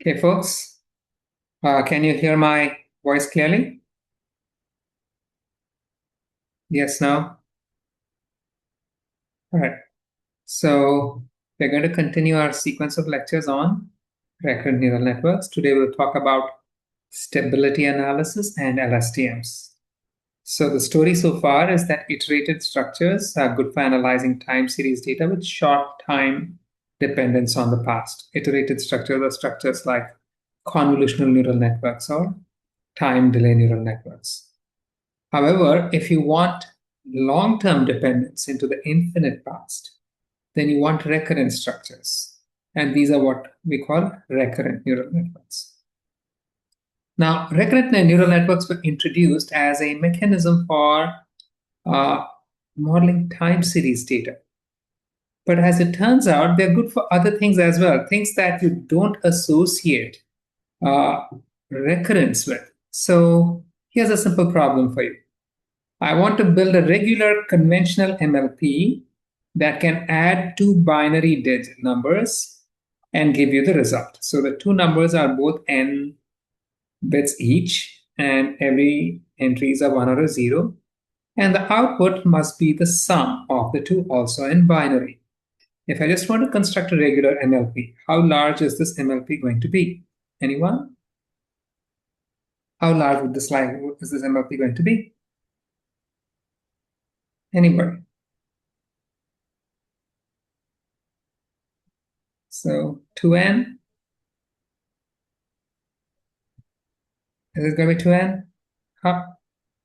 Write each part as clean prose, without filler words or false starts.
Okay, folks, can you hear my voice clearly? Yes, no? All right. So we're going to continue our sequence of lectures on recurrent neural networks. Today we'll talk about stability analysis and LSTMs. So the story so far is that iterated structures are good for analyzing time series data with short time dependence on the past. Iterated structures are structures like convolutional neural networks or time delay neural networks. However, if you want long-term dependence into the infinite past, then you want recurrent structures. And these are what we call recurrent neural networks. Now, recurrent neural networks were introduced as a mechanism for modeling time series data. But as it turns out, they're good for other things as well, things that you don't associate recurrence with. So here's a simple problem for you. I want to build a regular conventional MLP that can add two binary digit numbers and give you the result. So the two numbers are both n bits each, and every entry is a 1 or a 0. And the output must be the sum of the two, also in binary. If I just want to construct a regular MLP, how large is this MLP going to be? Anyone? How large is this MLP going to be? Anybody? So 2n. Is it going to be 2n?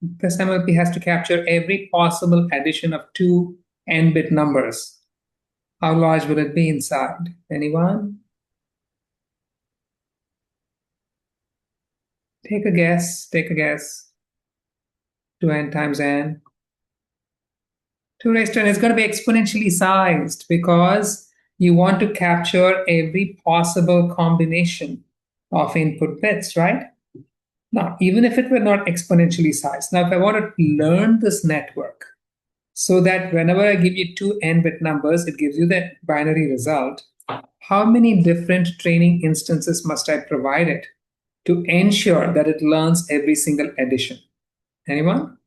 This MLP has to capture every possible addition of two n-bit numbers. How large will it be inside? Anyone? Take a guess. 2n times n. 2 raised to n is going to be exponentially sized because you want to capture every possible combination of input bits, right? Now, even if it were not exponentially sized, now if I want to learn this network so that whenever I give you two n-bit numbers, it gives you the binary result, how many different training instances must I provide it to ensure that it learns every single addition? Anyone?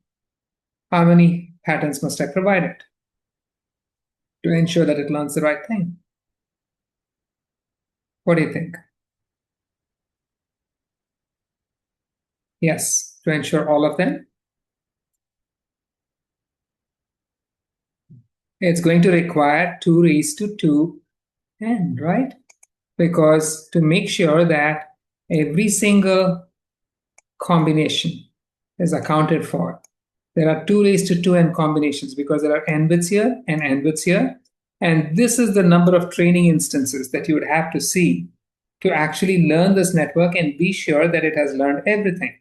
How many patterns must I provide it to ensure that it learns the right thing? What do you think? Yes, to ensure all of them. It's going to require 2 raised to 2n, right? Because to make sure that every single combination is accounted for, there are 2 raised to 2n combinations because there are n bits here and n bits here. And this is the number of training instances that you would have to see to actually learn this network and be sure that it has learned everything.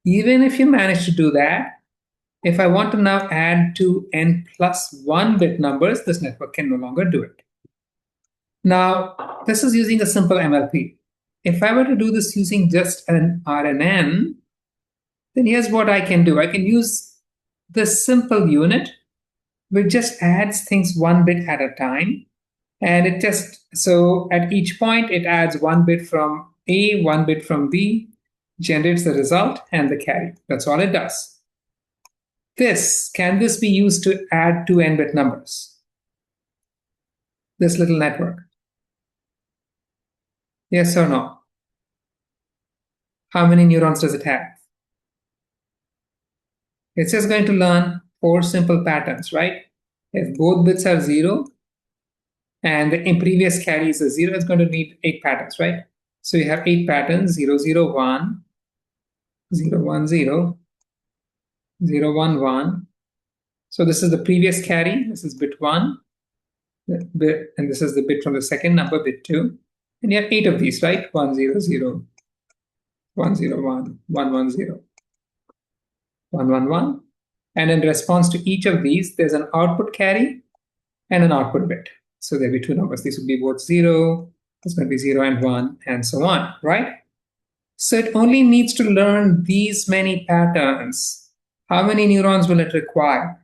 Even if you manage to do that, if I want to now add two n plus 1 bit numbers, this network can no longer do it. Now, this is using a simple MLP. If I were to do this using just an RNN, then here's what I can do. I can use this simple unit, which just adds things 1 bit at a time. And it just, so at each point, it adds 1 bit from A, 1 bit from B, generates the result and the carry. That's all it does. Can this be used to add two n-bit numbers? This little network. Yes or no? How many neurons does it have? It's just going to learn 4 simple patterns, right? If both bits are 0 and the previous carry is a 0, it's going to need 8 patterns, right? So you have 8 patterns, 0, 0, 1, 0, 1, 0, 0, 1, 1. So this is the previous carry. This is bit 1. And this is the bit from the second number, bit 2. And you have 8 of these, right? 1, 0, 0, 1, 0, 1, 1, 1, 0, 1, 1, 1. And in response to each of these, there's an output carry and an output bit. So there'll be 2 numbers. These would be both 0, this might be 0 and 1, and so on, right? So it only needs to learn these many patterns. How many neurons will it require?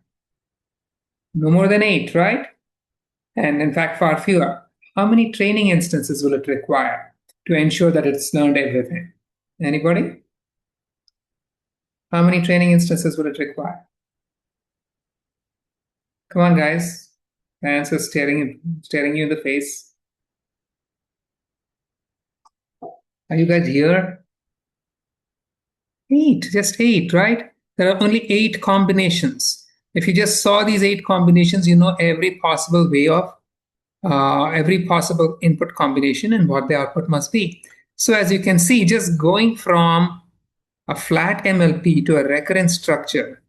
No more than 8, right? And in fact, far fewer. How many training instances will it require? to ensure that it's learned everything? Anybody? How many training instances would it require? Come on, guys. The answer is staring you in the face. Are you guys here? 8, just 8, right? There are only 8 combinations. If you just saw these 8 combinations, you know every possible way of every possible input combination and what the output must be. So as you can see, just going from a flat MLP to a recurrent structure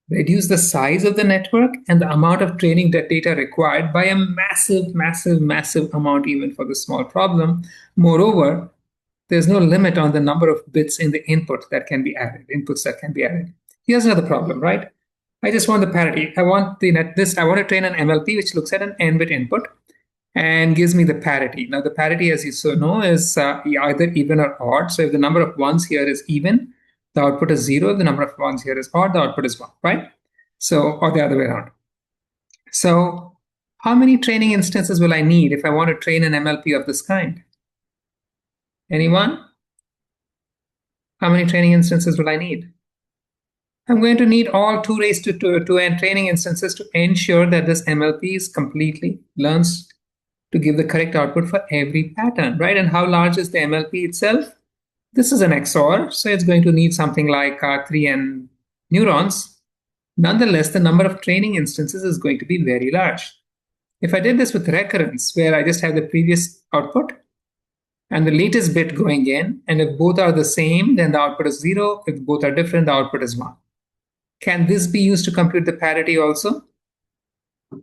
reduce the size of the network and the amount of training data required by a massive amount even for the small problem. Moreover, there's no limit on the number of bits in the inputs that can be added. Here's another problem, right? I just want the parity. I want to train an MLP which looks at an n-bit input and gives me the parity. Now, the parity, as you so know, is either even or odd. So if the number of ones here is even, the output is 0. The number of ones here is odd, the output is 1, right? So, or the other way around. So how many training instances will I need if I want to train an MLP of this kind? Anyone? How many training instances will I need? I'm going to need all 2 raised to 2n training instances to ensure that this MLP is completely learns to give the correct output for every pattern, right? And how large is the MLP itself? This is an XOR, so it's going to need something like 3n neurons. Nonetheless, the number of training instances is going to be very large. If I did this with recurrence, where I just have the previous output and the latest bit going in, and if both are the same, then the output is 0. If both are different, the output is 1. Can this be used to compute the parity also?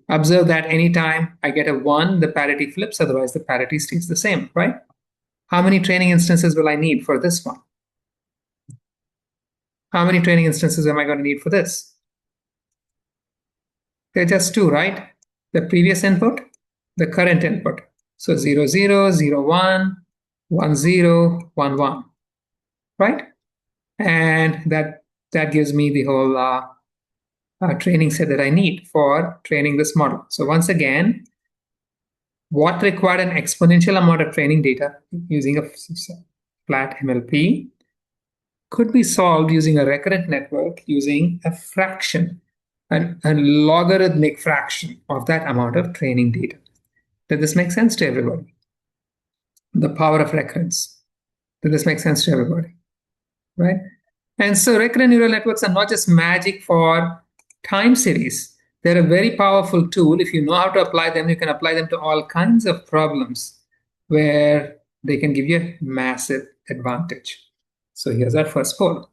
Observe that anytime I get a 1, the parity flips, otherwise the parity stays the same, right? How many training instances will I need for this one? How many training instances am I going to need for this? They're just 2, right? The previous input, the current input. So 0, 0, 0, 1, 1, 0, 1, 1, right? And that gives me the whole training set that I need for training this model. So once again, what required an exponential amount of training data using a flat MLP could be solved using a recurrent network using a fraction, a logarithmic fraction of that amount of training data. Does this make sense to everybody? The power of recurrence. Does this make sense to everybody? Right? And so recurrent neural networks are not just magic for time series. They're a very powerful tool. If you know how to apply them, you can apply them to all kinds of problems where they can give you a massive advantage. So here's our first poll.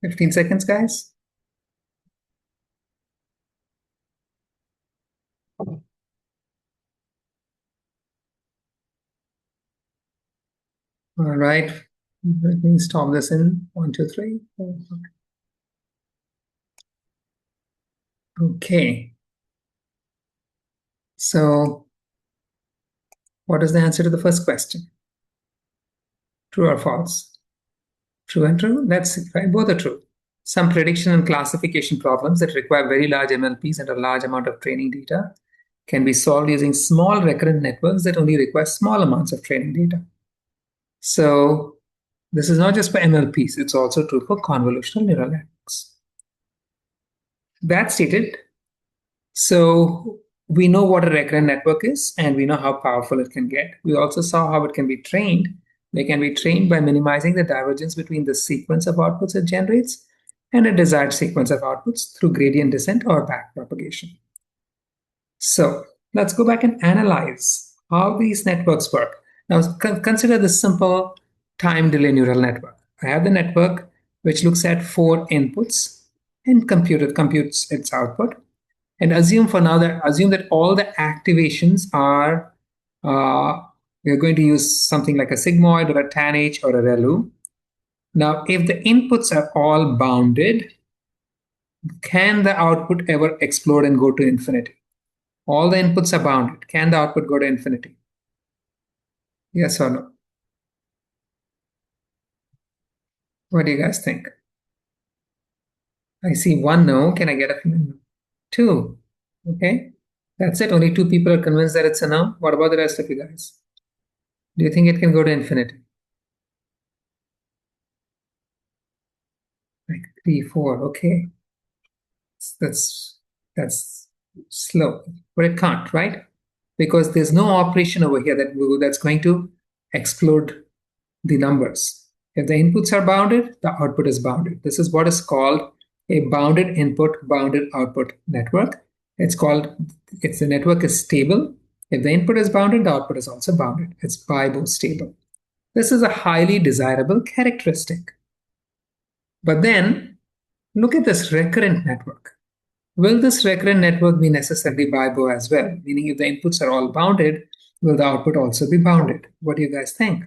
$15 seconds, guys. All right. Let me stop this in 1, 2, 3, 4, 5. Okay. So what is the answer to the first question? True or false? True and true? That's it, right? Both are true. Some prediction and classification problems that require very large MLPs and a large amount of training data can be solved using small recurrent networks that only require small amounts of training data. So this is not just for MLPs, it's also true for convolutional neural networks. That's stated. So we know what a recurrent network is, and we know how powerful it can get. We also saw how it can be trained. They can be trained by minimizing the divergence between the sequence of outputs it generates and a desired sequence of outputs through gradient descent or backpropagation. So let's go back and analyze how these networks work. Now consider this simple time delay neural network. I have the network which looks at 4 inputs and computes its output. And assume that all the activations are, we're going to use something like a sigmoid or a tanh or a relu. Now, if the inputs are all bounded, can the output ever explode and go to infinity? All the inputs are bounded. Can the output go to infinity? Yes or no? What do you guys think? I see one no. Can I get a no? Two. Okay. That's it. Only two people are convinced that it's a no. What about the rest of you guys? Do you think it can go to infinity? Like three, four. Okay. That's that's slow, but it can't, right? Because there's no operation over here that's going to explode the numbers. If the inputs are bounded, the output is bounded. This is what is called a bounded input, bounded output network. It's the network is stable. If the input is bounded, the output is also bounded. It's both stable. This is a highly desirable characteristic. But then look at this recurrent network. Will this recurrent network be necessarily BIBO as well? Meaning if the inputs are all bounded, will the output also be bounded? What do you guys think?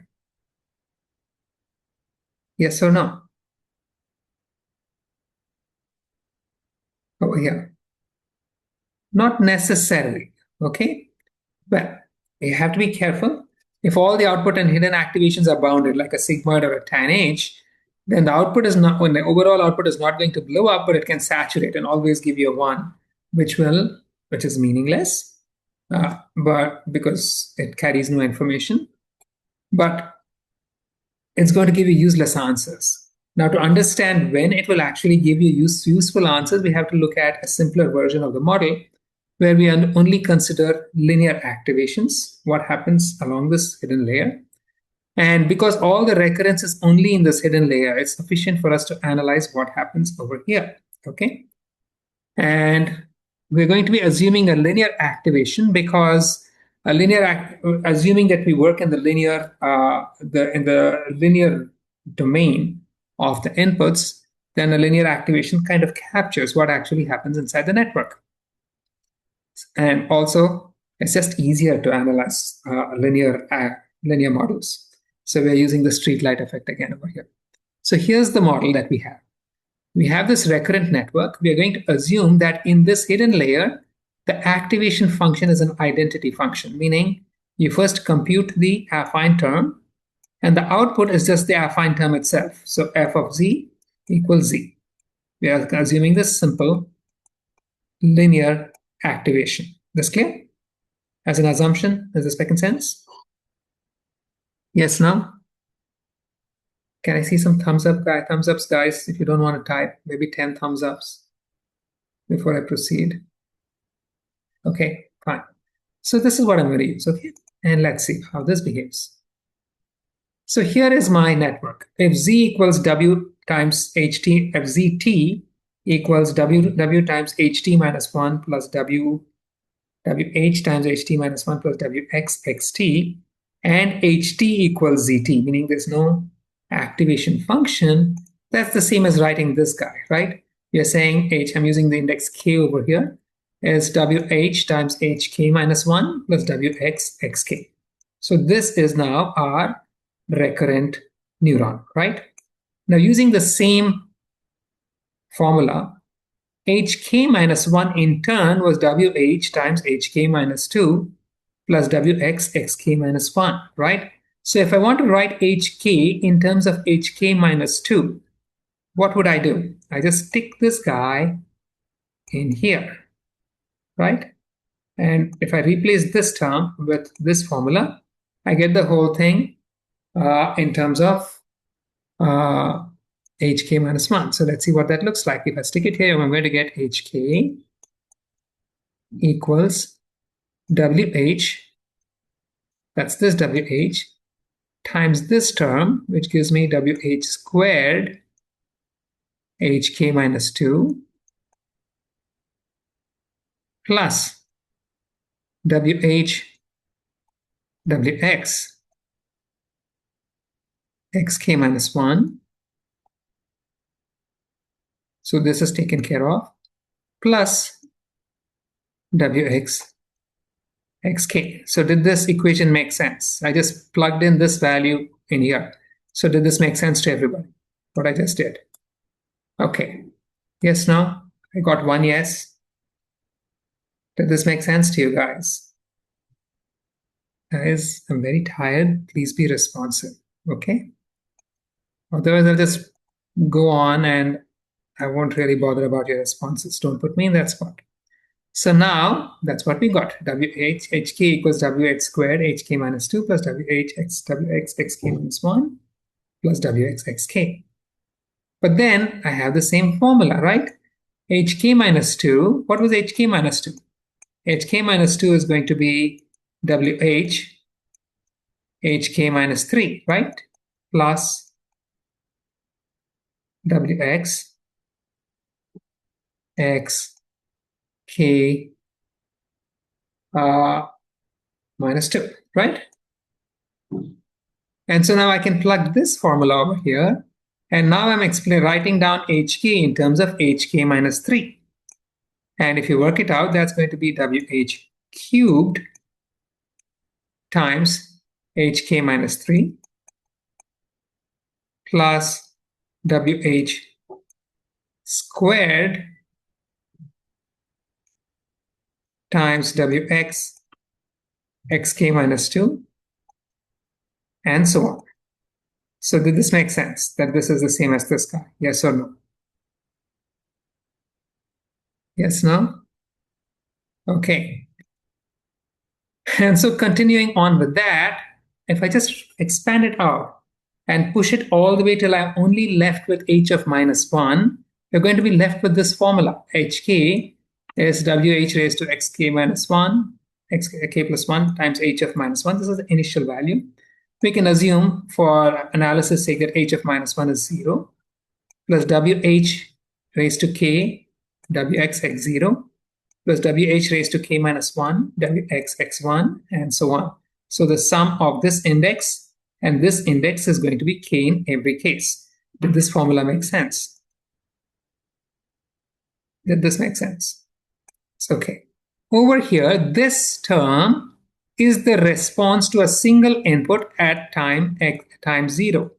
Yes or no? Over here. Not necessarily. Okay? Well, you have to be careful. If all the output and hidden activations are bounded, like a sigmoid or a tan H, then the output is not, when the overall output is not going to blow up, but it can saturate and always give you a one, which is meaningless, but because it carries no information. But it's going to give you useless answers. Now, to understand when it will actually give you useful answers, we have to look at a simpler version of the model where we only consider linear activations, what happens along this hidden layer. And because all the recurrence is only in this hidden layer, it's sufficient for us to analyze what happens over here. Okay. And we're going to be assuming a linear activation because assuming that we work in the linear domain of the inputs, then a linear activation kind of captures what actually happens inside the network. And also, it's just easier to analyze linear models. So we're using the streetlight effect again over here. So here's the model that we have. We have this recurrent network. We are going to assume that in this hidden layer, the activation function is an identity function, meaning you first compute the affine term, and the output is just the affine term itself. So f of z equals z. We are assuming this simple linear activation. This clear? As an assumption, is this making sense? Yes, no? Can I see some thumbs ups, guys? If you don't want to type, maybe 10 thumbs ups before I proceed. Okay, fine. So this is what I'm going to use, okay? And let's see how this behaves. So here is my network. If z equals w times ht, if zt equals w times ht minus 1 plus wh times ht minus 1 plus wx xt, and ht equals zt, meaning there's no activation function, that's the same as writing this guy, right? We are saying I'm using the index k over here, is wh times hk minus 1 plus wx xk. So this is now our recurrent neuron, right? Now using the same formula, hk minus 1 in turn was wh times hk minus 2 plus wx xk minus 1, right? So if I want to write hk in terms of hk minus 2, what would I do? I just stick this guy in here, right? And if I replace this term with this formula, I get the whole thing in terms of hk minus 1. So let's see what that looks like. If I stick it here, I'm going to get hk equals wh, that's this wh, times this term, which gives me wh squared hk minus 2 plus wh wx xk minus 1. So this is taken care of, plus wx xk. So did this equation make sense? I just plugged in this value in here. So did this make sense to everybody, what I just did? Okay. Yes, no? I got one yes. Did this make sense to you guys? Guys, I'm very tired. Please be responsive. Okay? Otherwise, I'll just go on and I won't really bother about your responses. Don't put me in that spot. So now that's what we got. HK equals WH squared, HK minus 2 plus WHXK minus 1 plus WXXK. But then I have the same formula, right? HK minus 2. What was HK minus 2? HK minus 2 is going to be WH HK minus 3, right? Plus WX X K minus 2, right? And so now I can plug this formula over here. And now I'm writing down HK in terms of HK minus 3. And if you work it out, that's going to be WH cubed times HK minus 3 plus WH squared times WX XK minus 2 and so on. So did this make sense that this is the same as this guy? Yes or no? Yes, no? Okay. And so continuing on with that, if I just expand it out and push it all the way till I'm only left with h of minus 1, you're going to be left with this formula. Hk is wh raised to xk minus 1, xk plus 1 times h of minus 1. This is the initial value. We can assume for analysis sake that h of minus 1 is 0 plus wh raised to k wxx0 plus wh raised to k minus 1 wxx1 and so on. So the sum of this index and this index is going to be k in every case. Did this formula make sense? Did this make sense? Okay. Over here, this term is the response to a single input at time 0.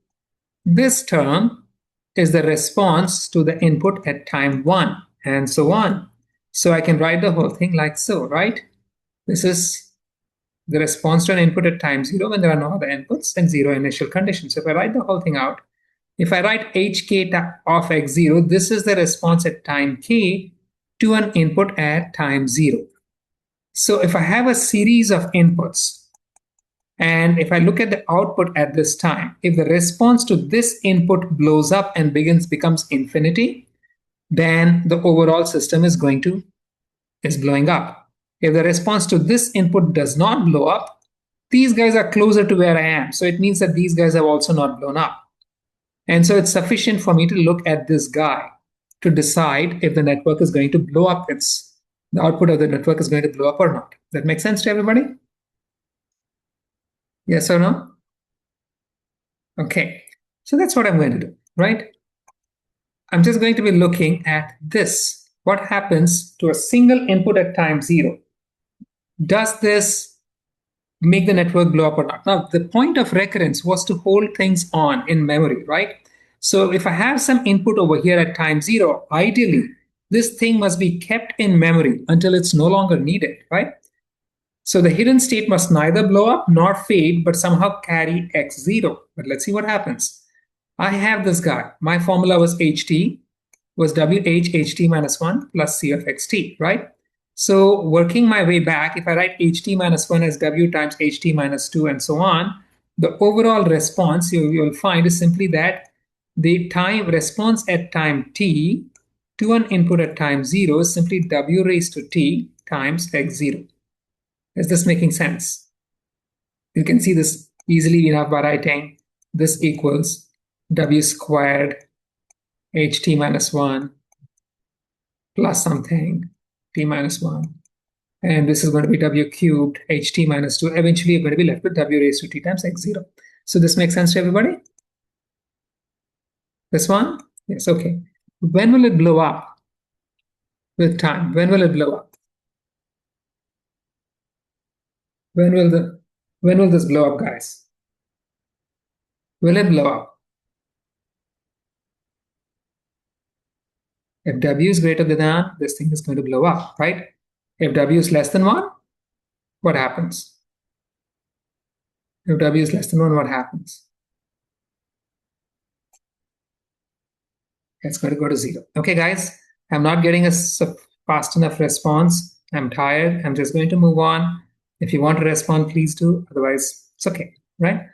This term is the response to the input at time 1 and so on. So I can write the whole thing like so, right? This is the response to an input at time 0 when there are no other inputs and 0 initial conditions. So if I write the whole thing out, if I write hk of x0, this is the response at time k to an input at time 0. So if I have a series of inputs, and if I look at the output at this time, if the response to this input blows up and becomes infinity, then the overall system is blowing up. If the response to this input does not blow up, these guys are closer to where I am. So it means that these guys have also not blown up. And so it's sufficient for me to look at this guy to decide if the network is going to blow up. The output of the network is going to blow up or not. That makes sense to everybody? Yes or no? Okay. So that's what I'm going to do, right? I'm just going to be looking at this. What happens to a single input at time 0? Does this make the network blow up or not? Now, the point of recurrence was to hold things on in memory, right? So if I have some input over here at time 0, ideally, this thing must be kept in memory until it's no longer needed, right? So the hidden state must neither blow up nor fade, but somehow carry x0. But let's see what happens. I have this guy. My formula was ht, was wh minus 1 plus c of xt, right? So working my way back, if I write ht minus 1 as w times ht minus 2 and so on, the overall response you'll find is simply that the time response at time t to an input at time 0 is simply w raised to t times x0. Is this making sense? You can see this easily enough by writing this equals w squared ht minus 1 plus something t minus 1. And this is going to be w cubed ht minus 2. Eventually, you're going to be left with w raised to t times x0. So this makes sense to everybody? This one? Yes, okay. When will it blow up? With time. When will it blow up? When will this blow up, guys? Will it blow up? If W is greater than 1, this thing is going to blow up, right? If W is less than 1, what happens? If W is less than 1, what happens? It's going to go to 0. Okay, guys, I'm not getting a fast enough response. I'm tired. I'm just going to move on. If you want to respond, please do. Otherwise, it's okay, right?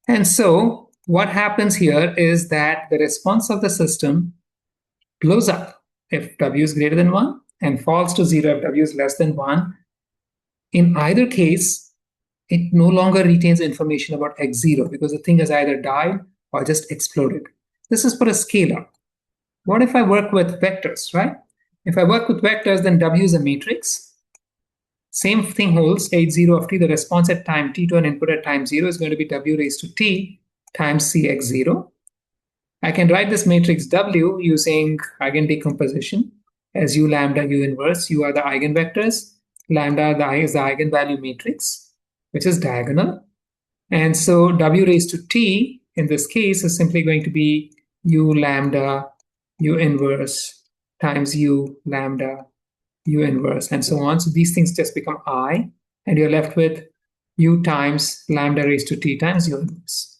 And so what happens here is that the response of the system blows up if W is greater than 1 and falls to 0 if W is less than 1. In either case, it no longer retains information about x0 because the thing has either died or just exploded. This is for a scalar. What if I work with vectors, right? If I work with vectors, then W is a matrix. Same thing holds h0 of t. The response at time t to an input at time 0 is going to be W raised to t times cx0. I can write this matrix W using eigendecomposition as u lambda u inverse. U are the eigenvectors. Lambda is the eigenvalue matrix, which is diagonal. And so W raised to t in this case is simply going to be u lambda u inverse times u lambda u inverse and so on. So these things just become I, and you're left with u times lambda raised to t times u inverse,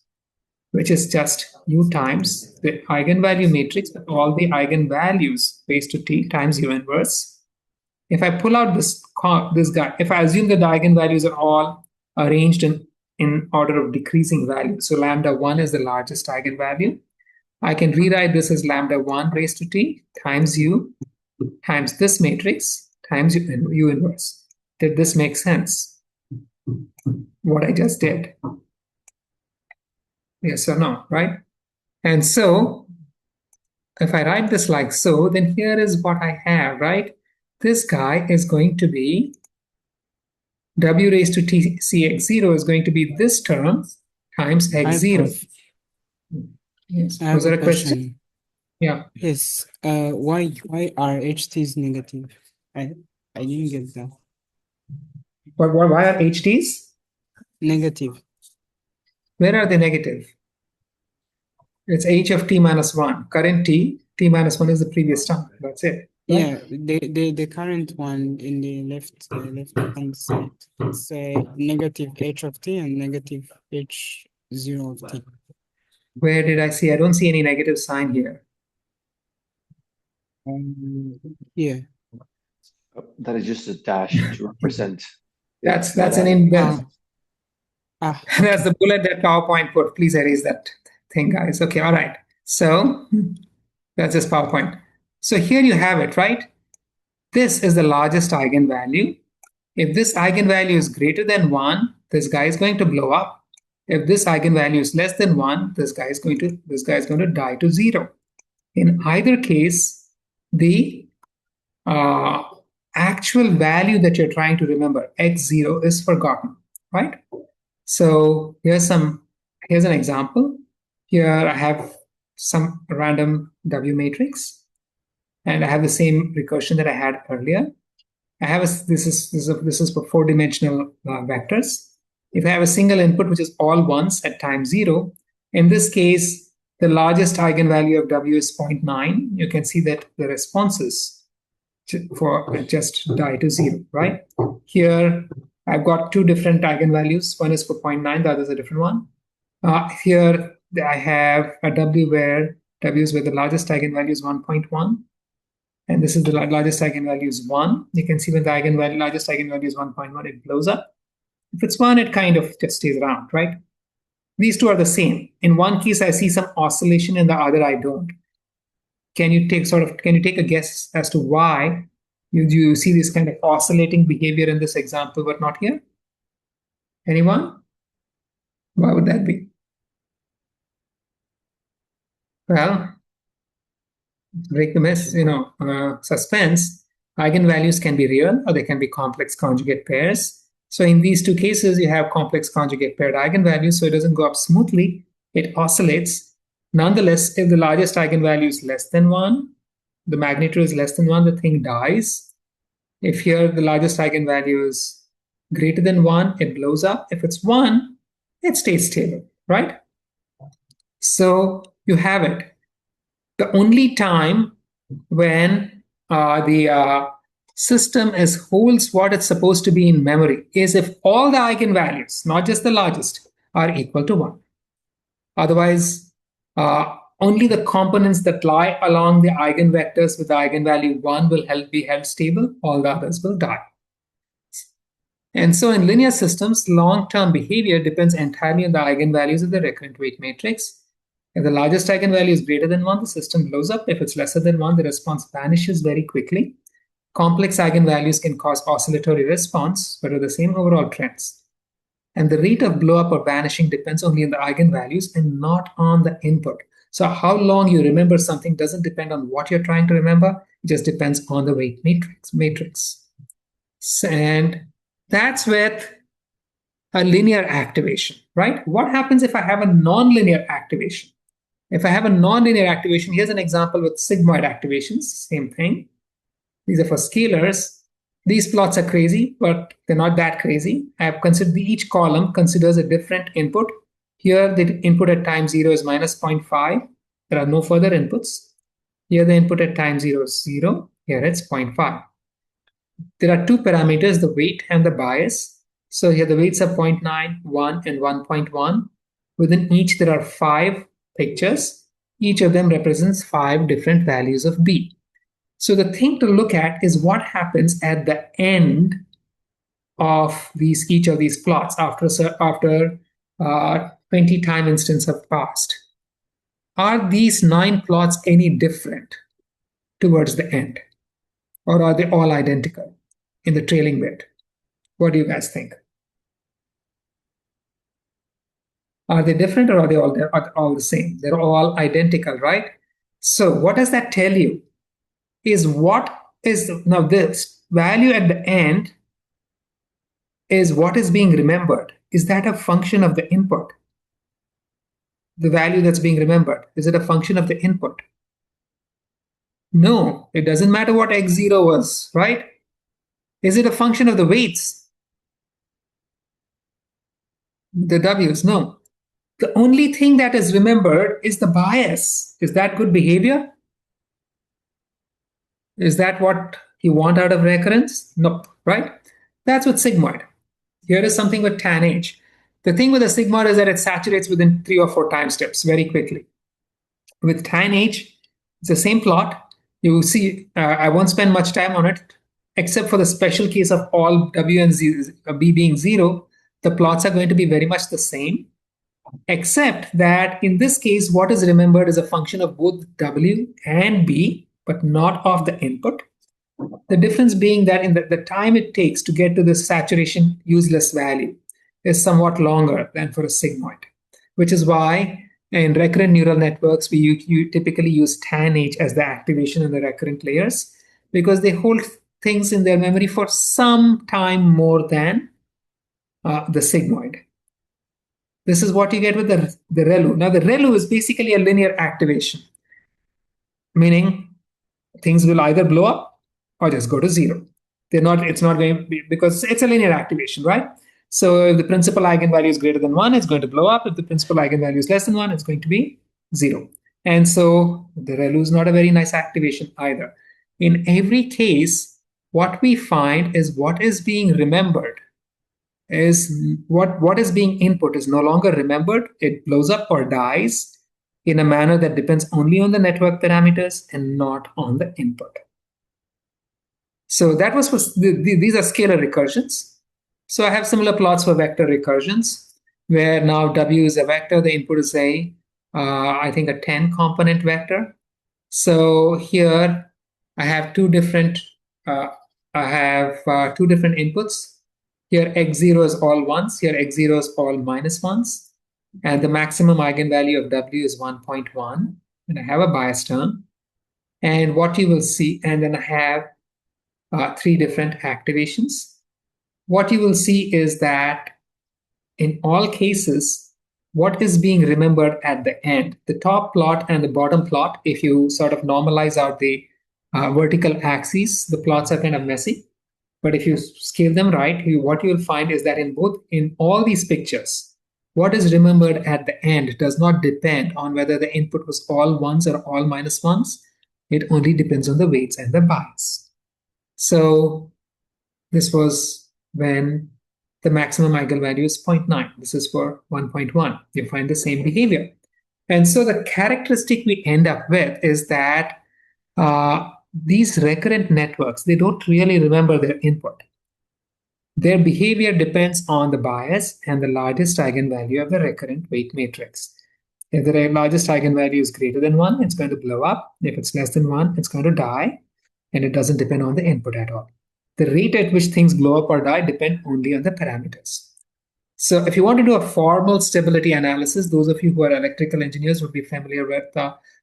which is just u times the eigenvalue matrix with all the eigenvalues raised to t times u inverse. If I pull out this guy, if I assume that the eigenvalues are all arranged in order of decreasing value, so lambda 1 is the largest eigenvalue, I can rewrite this as lambda 1 raised to t times u times this matrix times u inverse. Did this make sense? What I just did? Yes or no, right? And so if I write this like so, then here is what I have, right? This guy is going to be W raised to t cx0 is going to be this term times x0. Yes. Was there a question? Yeah. Yes. Why are HTs negative? I didn't get that. Why are HTs negative? Where are they negative? It's h of t minus 1. Current t minus 1 is the previous term. That's it. Right? Yeah, the current one in the left hand side. It's negative h of t and negative h0 of t. Where did I see? I don't see any negative sign here. Yeah. That is just a dash to represent. That's an okay. That's the bullet that PowerPoint put. Please erase that thing, guys. Okay, all right. So that's just PowerPoint. So here you have it, right? This is the largest eigenvalue. If this eigenvalue is greater than 1, this guy is going to blow up. If this eigenvalue is less than 1, this guy is going to die to 0. In either case, the actual value that you're trying to remember, x0, is forgotten, right? So here's an example. Here I have some random W matrix, and I have the same recursion that I had earlier. I have this is for 4-dimensional vectors. If I have a single input which is all ones at time 0, in this case, the largest eigenvalue of W is 0.9. You can see that the responses for just die to 0, right? Here, I've got two different eigenvalues. One is for 0.9, the other is a different one. Here, I have a W where W is where the largest eigenvalue is 1.1. And this is the largest eigenvalue is 1. You can see when the largest eigenvalue is 1.1, it blows up. If it's 1, it kind of just stays around, right? These two are the same. In one case, I see some oscillation, in the other, I don't. Can you take a guess as to why you see this kind of oscillating behavior in this example, but not here? Anyone? Why would that be? Well, break the suspense. Eigenvalues can be real or they can be complex conjugate pairs. So in these two cases, you have complex conjugate paired eigenvalues, so it doesn't go up smoothly. It oscillates. Nonetheless, if the largest eigenvalue is less than 1, the magnitude is less than 1, the thing dies. If here the largest eigenvalue is greater than 1, it blows up. If it's 1, it stays stable, right? So you have it. The only time when the system holds what it's supposed to be in memory is if all the eigenvalues, not just the largest, are equal to 1. Otherwise, only the components that lie along the eigenvectors with the eigenvalue 1 will be held stable. All the others will die. And so in linear systems, long-term behavior depends entirely on the eigenvalues of the recurrent weight matrix. If the largest eigenvalue is greater than 1, the system blows up. If it's lesser than 1, the response vanishes very quickly. Complex eigenvalues can cause oscillatory response, but are the same overall trends. And the rate of blow up or vanishing depends only on the eigenvalues and not on the input. So how long you remember something doesn't depend on what you're trying to remember. It just depends on the weight matrix. And that's with a linear activation, right? What happens if I have a nonlinear activation? If I have a nonlinear activation, here's an example with sigmoid activations, same thing. These are for scalars. These plots are crazy, but they're not that crazy. I have considered each column considers a different input. Here, the input at time 0 is minus 0.5. There are no further inputs. Here, the input at time 0 is 0. Here, it's 0.5. There are two parameters, the weight and the bias. So here, the weights are 0.9, 1, and 1.1. Within each, there are 5 pictures. Each of them represents 5 different values of B. So the thing to look at is what happens at the end of each of these plots after 20 time instants have passed. Are these 9 plots any different towards the end? Or are they all identical in the trailing bit? What do you guys think? Are they different or are they all the same? They're all identical, right? So what does that tell you? Now this value at the end is what is being remembered. Is that a function of the input? The value that's being remembered, is it a function of the input? No, it doesn't matter what x0 was, right? Is it a function of the weights? The w's? No. The only thing that is remembered is the bias. Is that good behavior? Is that what you want out of recurrence? Nope, right? That's with sigmoid. Here is something with tan H. The thing with the sigmoid is that it saturates within 3 or 4 time steps very quickly. With tan H, it's the same plot. You see, I won't spend much time on it, except for the special case of all W and B being 0. The plots are going to be very much the same, except that in this case, what is remembered is a function of both W and B, but not of the input. The difference being that in the time it takes to get to the saturation useless value is somewhat longer than for a sigmoid, which is why in recurrent neural networks, you typically use tan H as the activation in the recurrent layers because they hold things in their memory for some time more than the sigmoid. This is what you get with the ReLU. Now, the ReLU is basically a linear activation, meaning things will either blow up or just go to 0. It's not going to be, because it's a linear activation, right? So if the principal eigenvalue is greater than 1, it's going to blow up. If the principal eigenvalue is less than 1, it's going to be 0. And so the ReLU is not a very nice activation either. In every case, what we find is what is being remembered is what is being input is no longer remembered. It blows up or dies in a manner that depends only on the network parameters and not on the input. So that was these are scalar recursions. So I have similar plots for vector recursions, where now W is a vector, the input is I think a 10 component vector. So here I have two different inputs. Here x0 is all ones, here x0 is all minus ones. And the maximum eigenvalue of W is 1.1. And I have a bias term. And what you will see, and then I have 3 different activations. What you will see is that in all cases, what is being remembered at the end, the top plot and the bottom plot, if you sort of normalize out the vertical axes, the plots are kind of messy. But if you scale them right, what you will find is that in all these pictures, what is remembered at the end does not depend on whether the input was all ones or all minus ones. It only depends on the weights and the bias. So this was when the maximum eigenvalue is 0.9. This is for 1.1. You find the same behavior. And so the characteristic we end up with is that these recurrent networks, they don't really remember their input. Their behavior depends on the bias and the largest eigenvalue of the recurrent weight matrix. If the largest eigenvalue is greater than 1, it's going to blow up. If it's less than 1, it's going to die. And it doesn't depend on the input at all. The rate at which things blow up or die depend only on the parameters. So if you want to do a formal stability analysis, those of you who are electrical engineers would be familiar with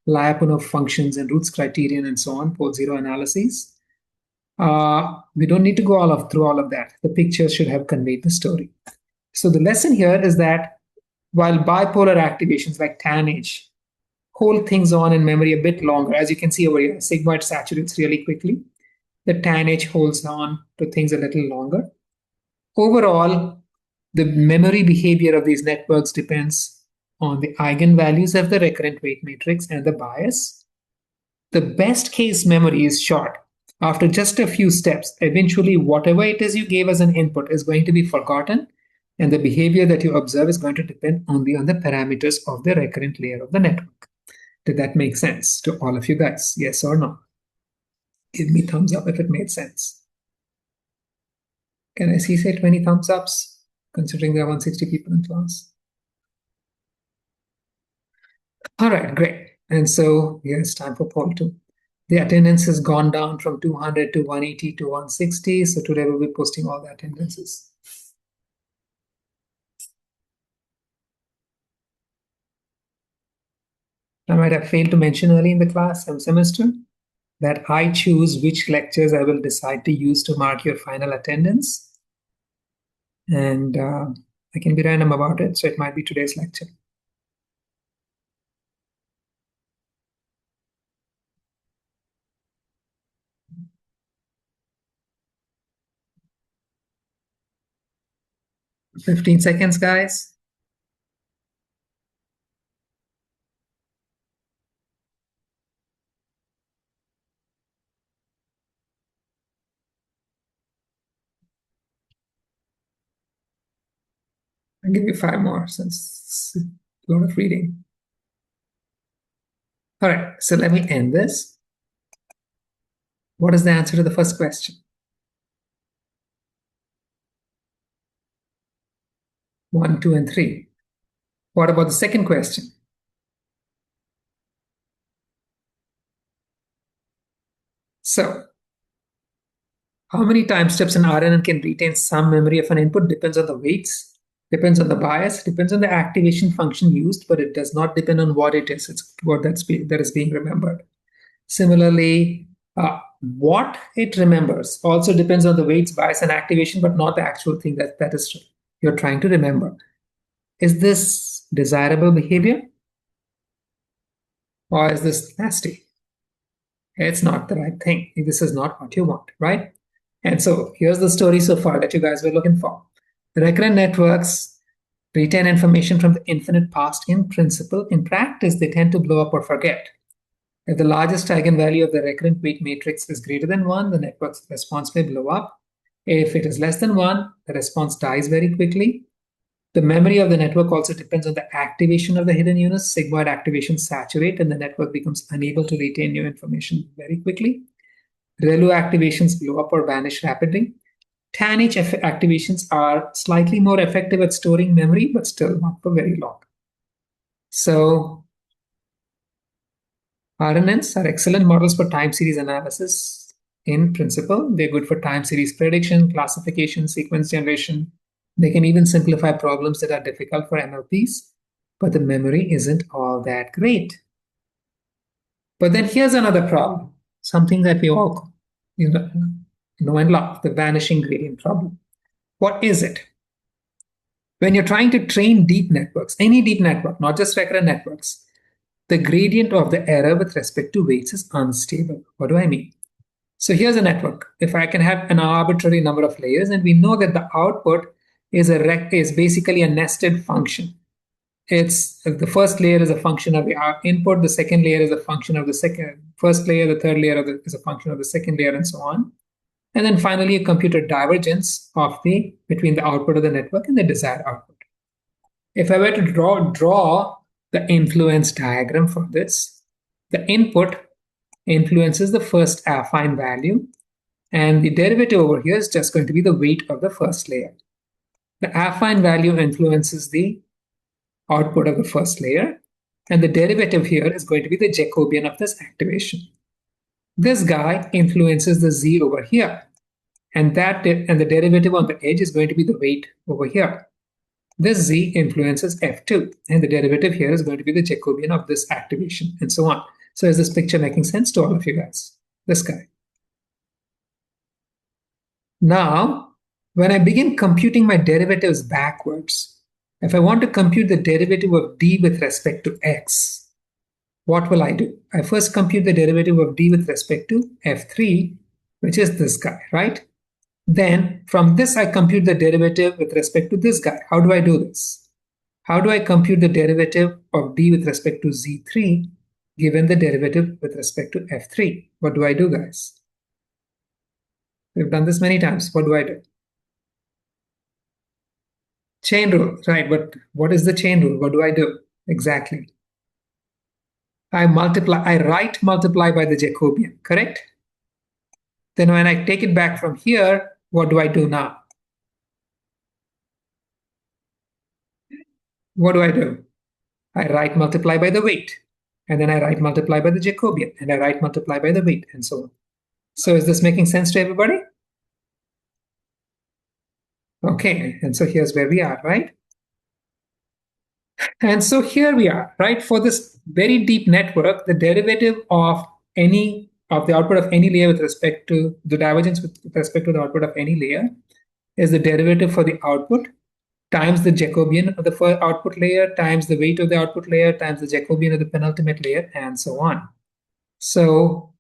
Lyapunov functions and Roots criterion and so on, pole zero analyses. We don't need to go through all of that. The pictures should have conveyed the story. So the lesson here is that while bipolar activations like tanh hold things on in memory a bit longer, as you can see over here, sigmoid saturates really quickly. The tanh holds on to things a little longer. Overall, the memory behavior of these networks depends on the eigenvalues of the recurrent weight matrix and the bias. The best case memory is short. After just a few steps, eventually whatever it is you gave as an input is going to be forgotten, and the behavior that you observe is going to depend only on the parameters of the recurrent layer of the network. Did that make sense to all of you guys? Yes or no? Give me thumbs up if it made sense. Can I see, say, 20 thumbs ups, considering there are 160 people in class? All right, great. And so here's time for poll 2. The attendance has gone down from 200 to 180 to 160. So today we'll be posting all the attendances. I might have failed to mention early in the class some semester that I choose which lectures I will decide to use to mark your final attendance. And I can be random about it, so it might be today's lecture. "15 seconds, guys." I'll give you 5 more since it's a lot of reading. All right, so let me end this. What is the answer to the first question? 1, 2, and 3. What about the second question? So, how many time steps an RNN can retain some memory of an input depends on the weights, depends on the bias, depends on the activation function used, but it does not depend on what it is. It's what that is being remembered. Similarly, what it remembers also depends on the weights, bias, and activation, but not the actual thing that is you're trying to remember. Is this desirable behavior? Or is this nasty? It's not the right thing. This is not what you want, right? And so here's the story so far that you guys were looking for. The recurrent networks retain information from the infinite past in principle. In practice, they tend to blow up or forget. If the largest eigenvalue of the recurrent weight matrix is greater than 1, the network's response may blow up. If it is less than 1, the response dies very quickly. The memory of the network also depends on the activation of the hidden units. Sigmoid activations saturate and the network becomes unable to retain new information very quickly. ReLU activations blow up or vanish rapidly. tanh activations are slightly more effective at storing memory, but still not for very long. So RNNs are excellent models for time series analysis in principle. They're good for time series prediction, classification, sequence generation. They can even simplify problems that are difficult for MLPs, but the memory isn't all that great. But then here's another problem, something that we all know and love, the vanishing gradient problem. What is it? When you're trying to train deep networks, any deep network, not just recurrent networks, the gradient of the error with respect to weights is unstable. What do I mean? So here's a network. If I can have an arbitrary number of layers, and we know that the output is basically a nested function. it's the first layer is a function of the input, the second layer is a function of the first layer, the third layer is a function of the second layer, and so on. And then finally, you compute a divergence of between the output of the network and the desired output. If I were to draw the influence diagram for this, the input influences the first affine value, and the derivative over here is just going to be the weight of the first layer. The affine value influences the output of the first layer, and the derivative here is going to be the Jacobian of this activation. This guy influences the z over here, and the derivative on the edge is going to be the weight over here. This z influences f2, and the derivative here is going to be the Jacobian of this activation, and so on. So is this picture making sense to all of you guys? This guy. Now, when I begin computing my derivatives backwards, if I want to compute the derivative of d with respect to x, what will I do? I first compute the derivative of d with respect to f3, which is this guy, right? Then from this, I compute the derivative with respect to this guy. How do I do this? How do I compute the derivative of d with respect to z3 given the derivative with respect to f3? What do I do, guys? We've done this many times. What do I do? Chain rule, right? But what is the chain rule? What do I do exactly? I right multiply by the Jacobian, correct? Then when I take it back from here, what do I do now? What do? I right multiply by the weight, and then I right multiply by the Jacobian, and I right multiply by the weight, and so on. So is this making sense to everybody? Okay, and so here's where we are, right? And so here we are, right? For this very deep network, the derivative of the output of any layer with respect to the divergence with respect to the output of any layer is the derivative for the output times the Jacobian of the first output layer times the weight of the output layer times the Jacobian of the penultimate layer, and so on. So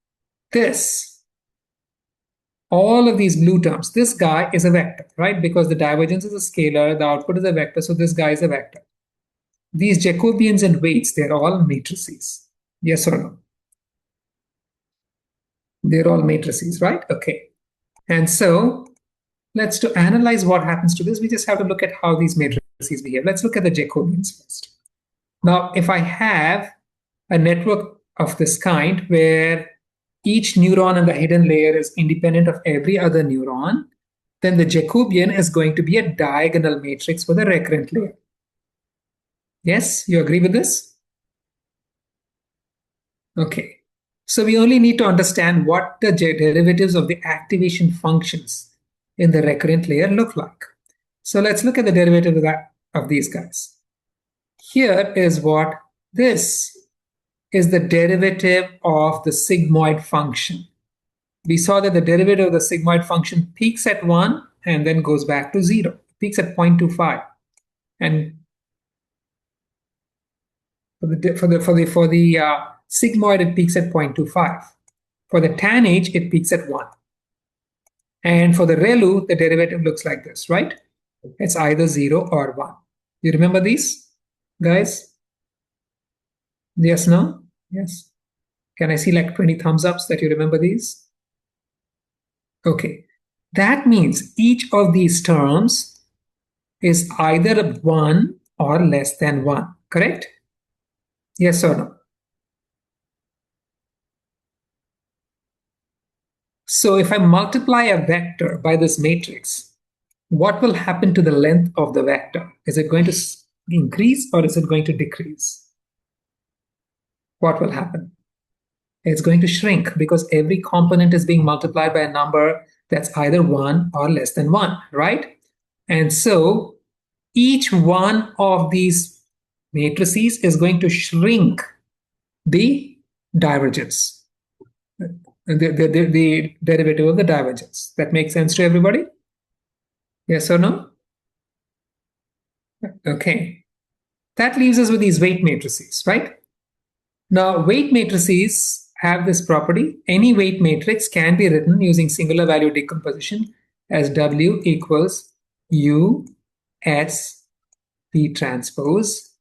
all of these blue terms, this guy is a vector, right? Because the divergence is a scalar, the output is a vector, so this guy is a vector. These Jacobians and weights, they're all matrices. Yes or no? They're all matrices, right? Okay. And so to analyze what happens to this, we just have to look at how these matrices behave. Let's look at the Jacobians first. Now, if I have a network of this kind where each neuron in the hidden layer is independent of every other neuron, then the Jacobian is going to be a diagonal matrix for the recurrent layer. Yes, you agree with this? Okay. So we only need to understand what the derivatives of the activation functions in the recurrent layer look like. So let's look at the derivative of these guys. Here is what this is the derivative of the sigmoid function. We saw that the derivative of the sigmoid function peaks at 1 and then goes back to 0. It peaks at 0.25. And for the sigmoid, it peaks at 0.25. For the tan H, it peaks at 1. And for the ReLU, the derivative looks like this, right? It's either 0 or 1. You remember these, guys? Yes, no? Yes. Can I see like 20 thumbs ups that you remember these? Okay. That means each of these terms is either 1 or less than 1, correct? Yes or no? So if I multiply a vector by this matrix, what will happen to the length of the vector? Is it going to increase or is it going to decrease? What will happen? It's going to shrink because every component is being multiplied by a number that's either 1 or less than 1, right? And so each one of these matrices is going to shrink the divergence, the derivative of the divergence. That makes sense to everybody? Yes or no? Okay. That leaves us with these weight matrices, right? Now, weight matrices have this property. Any weight matrix can be written using singular value decomposition as W equals U S P transpose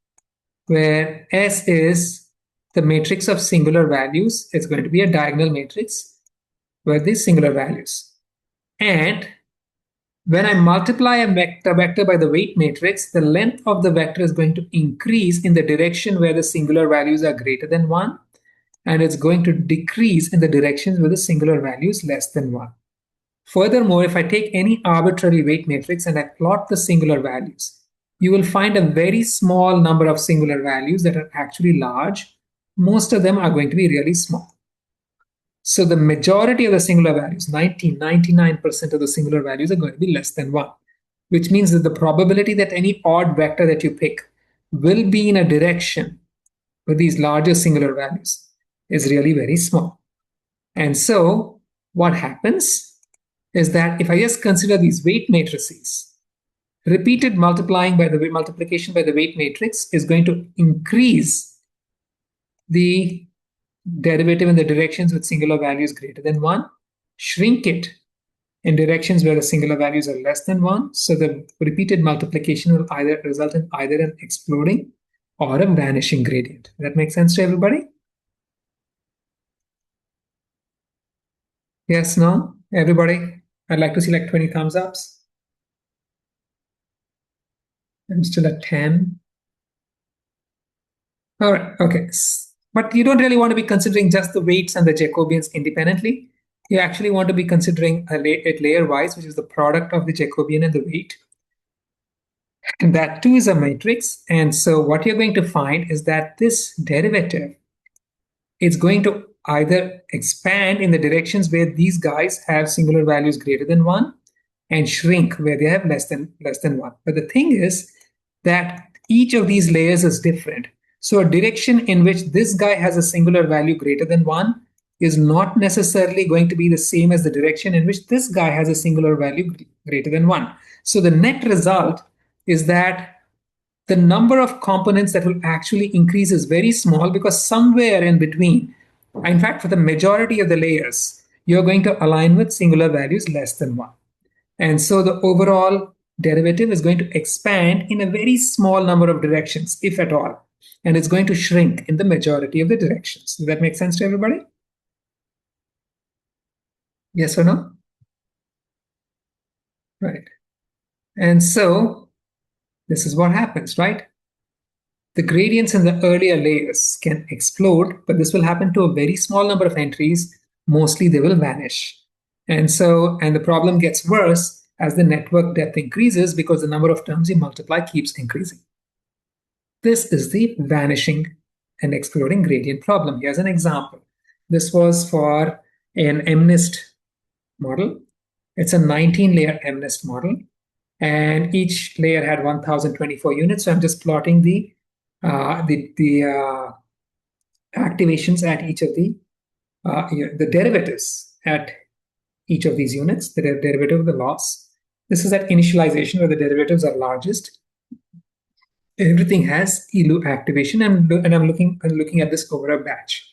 where S is the matrix of singular values. It's going to be a diagonal matrix where these singular values. And when I multiply a vector by the weight matrix, the length of the vector is going to increase in the direction where the singular values are greater than 1, and it's going to decrease in the directions where the singular value is less than 1. Furthermore, if I take any arbitrary weight matrix and I plot the singular values, you will find a very small number of singular values that are actually large. Most of them are going to be really small. So the majority of the singular values, 99% of the singular values are going to be less than 1, which means that the probability that any odd vector that you pick will be in a direction with these larger singular values is really very small. And so what happens is that if I just consider these weight matrices, repeated multiplication by the weight matrix is going to increase the derivative in the directions with singular values greater than 1, shrink it in directions where the singular values are less than 1. So the repeated multiplication will either result in either an exploding or a vanishing gradient. Does that make sense to everybody? Yes, no? Everybody? I'd like to see like 20 thumbs ups. I'm still at 10. All right, okay. But you don't really want to be considering just the weights and the Jacobians independently. You actually want to be considering it layer-wise, which is the product of the Jacobian and the weight. And that too is a matrix. And so what you're going to find is that this derivative is going to either expand in the directions where these guys have singular values greater than 1 and shrink where they have less than 1. But the thing is that each of these layers is different. So a direction in which this guy has a singular value greater than 1 is not necessarily going to be the same as the direction in which this guy has a singular value greater than 1. So the net result is that the number of components that will actually increase is very small, because somewhere in between, in fact, for the majority of the layers, you're going to align with singular values less than 1. And so the overall derivative is going to expand in a very small number of directions, if at all. And it's going to shrink in the majority of the directions. Does that make sense to everybody? Yes or no? Right. And so this is what happens, right? The gradients in the earlier layers can explode, but this will happen to a very small number of entries. Mostly they will vanish. And the problem gets worse as the network depth increases, because the number of terms you multiply keeps increasing. This is the vanishing and exploding gradient problem. Here's an example. This was for an MNIST model. It's a 19-layer MNIST model, and each layer had 1024 units. So I'm just plotting the activations at each of the derivatives at each of these units, the derivative of the loss. This is at initialization where the derivatives are largest. Everything has ELU activation, and I'm looking at this over a batch.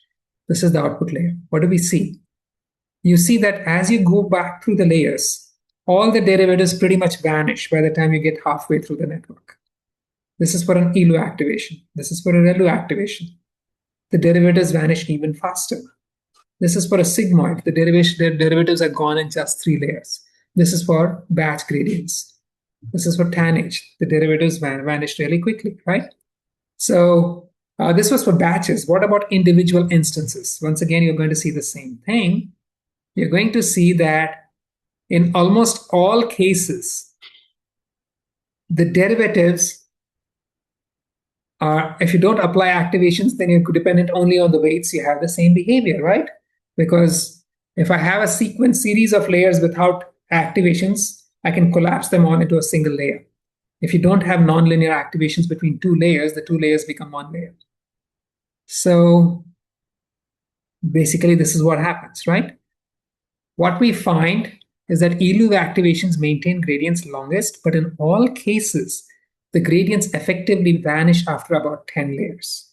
This is the output layer. What do we see? You see that as you go back through the layers, all the derivatives pretty much vanish by the time you get halfway through the network. This is for an ELU activation. This is for a ReLU activation. The derivatives vanish even faster. This is for a sigmoid. The derivatives are gone in just 3 layers. This is for batch gradients. This is for tanh. The derivatives vanished really quickly, right? So this was for batches. What about individual instances? Once again, you're going to see the same thing. You're going to see that in almost all cases, the derivatives are, if you don't apply activations, then you're dependent only on the weights, you have the same behavior, right? Because if I have a series of layers without activations, I can collapse them all into a single layer. If you don't have nonlinear activations between 2 layers, the 2 layers become 1 layer. So basically, this is what happens, right? What we find is that ELU activations maintain gradients longest, but in all cases, the gradients effectively vanish after about 10 layers.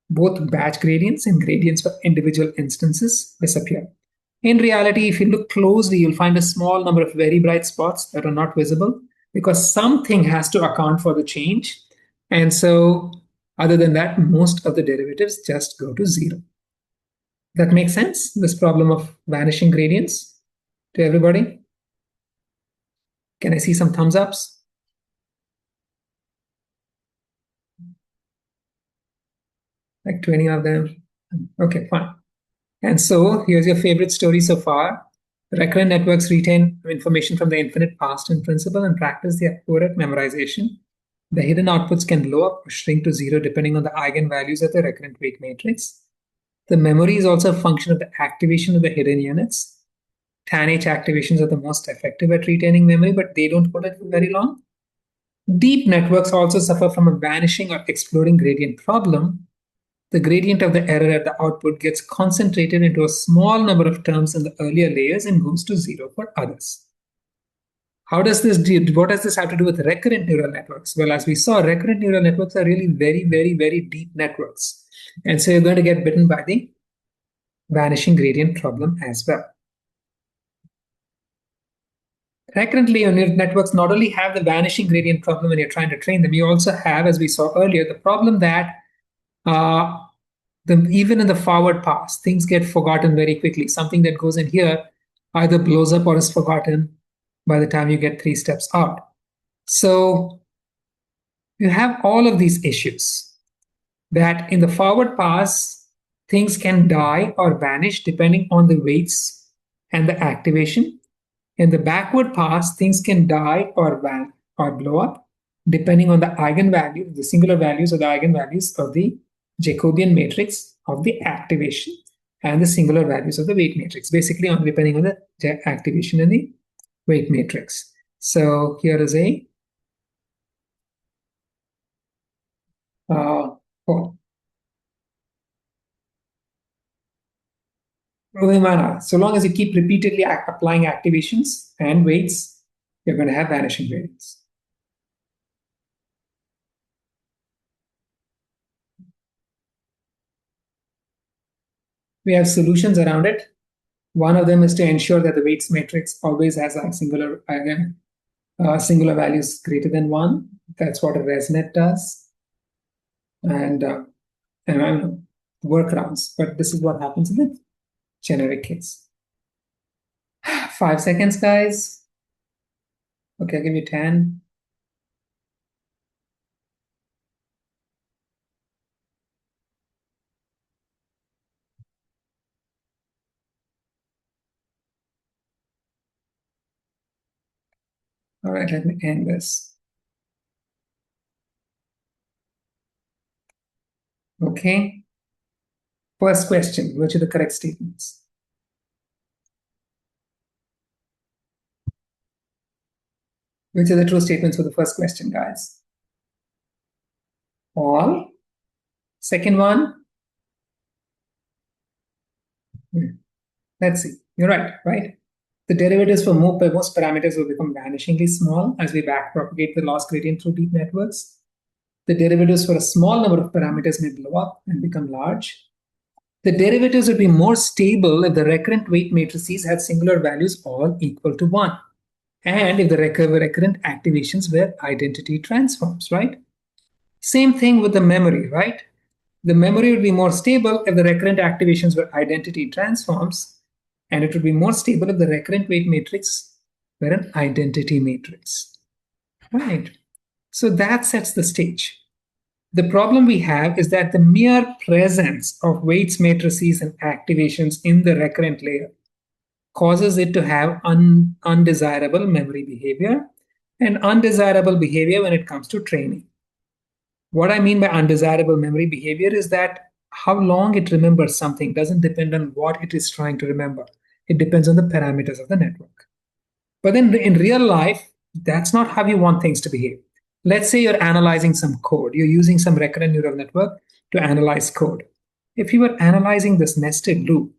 Both batch gradients and gradients for individual instances disappear. In reality, if you look closely, you'll find a small number of very bright spots that are not visible, because something has to account for the change. And so Other than that, most of the derivatives just go to 0. That makes sense, this problem of vanishing gradients to everybody? Can I see some thumbs ups? Like 20 of them. Okay, fine. And so here's your favorite story so far. Recurrent networks retain information from the infinite past in principle and practice the accurate memorization. The hidden outputs can blow up or shrink to 0 depending on the eigenvalues of the recurrent weight matrix. The memory is also a function of the activation of the hidden units. Tan-H activations are the most effective at retaining memory, but they don't hold it for very long. Deep networks also suffer from a vanishing or exploding gradient problem. The gradient of the error at the output gets concentrated into a small number of terms in the earlier layers and goes to 0 for others. What does this have to do with recurrent neural networks? Well, as we saw, recurrent neural networks are really very, very, very deep networks. And so you're going to get bitten by the vanishing gradient problem as well. Recurrent neural networks not only have the vanishing gradient problem when you're trying to train them, you also have, as we saw earlier, the problem that even in the forward pass, things get forgotten very quickly. Something that goes in here either blows up or is forgotten by the time you get 3 steps out. So you have all of these issues that in the forward pass, things can die or vanish depending on the weights and the activation. In the backward pass, things can die or blow up depending on the eigenvalue, the singular values or the eigenvalues of the Jacobian matrix of the activation and the singular values of the weight matrix, basically depending on the activation in the weight matrix. So here is a so long as you keep repeatedly applying activations and weights, you're going to have vanishing gradients. We have solutions around it. One of them is to ensure that the weights matrix always has a singular values greater than 1. That's what a ResNet does. And I don't know, workarounds, but this is what happens in the generic case. 5 seconds, guys. Okay, I'll give you 10. All right, let me end this. Okay. First question, which are the correct statements? Which are the true statements for the first question, guys? All. Second one. Let's see. You're right? The derivatives for most parameters will become vanishingly small as we backpropagate the loss gradient through deep networks. The derivatives for a small number of parameters may blow up and become large. The derivatives would be more stable if the recurrent weight matrices had singular values all equal to 1. And if the recurrent activations were identity transforms, right? Same thing with the memory, right? The memory would be more stable if the recurrent activations were identity transforms, and it would be more stable if the recurrent weight matrix were an identity matrix, right? So that sets the stage. The problem we have is that the mere presence of weights matrices and activations in the recurrent layer causes it to have undesirable memory behavior and undesirable behavior when it comes to training. What I mean by undesirable memory behavior is that how long it remembers something doesn't depend on what it is trying to remember. It depends on the parameters of the network. But then in real life, that's not how you want things to behave. Let's say you're analyzing some code. You're using some recurrent neural network to analyze code. If you were analyzing this nested loop,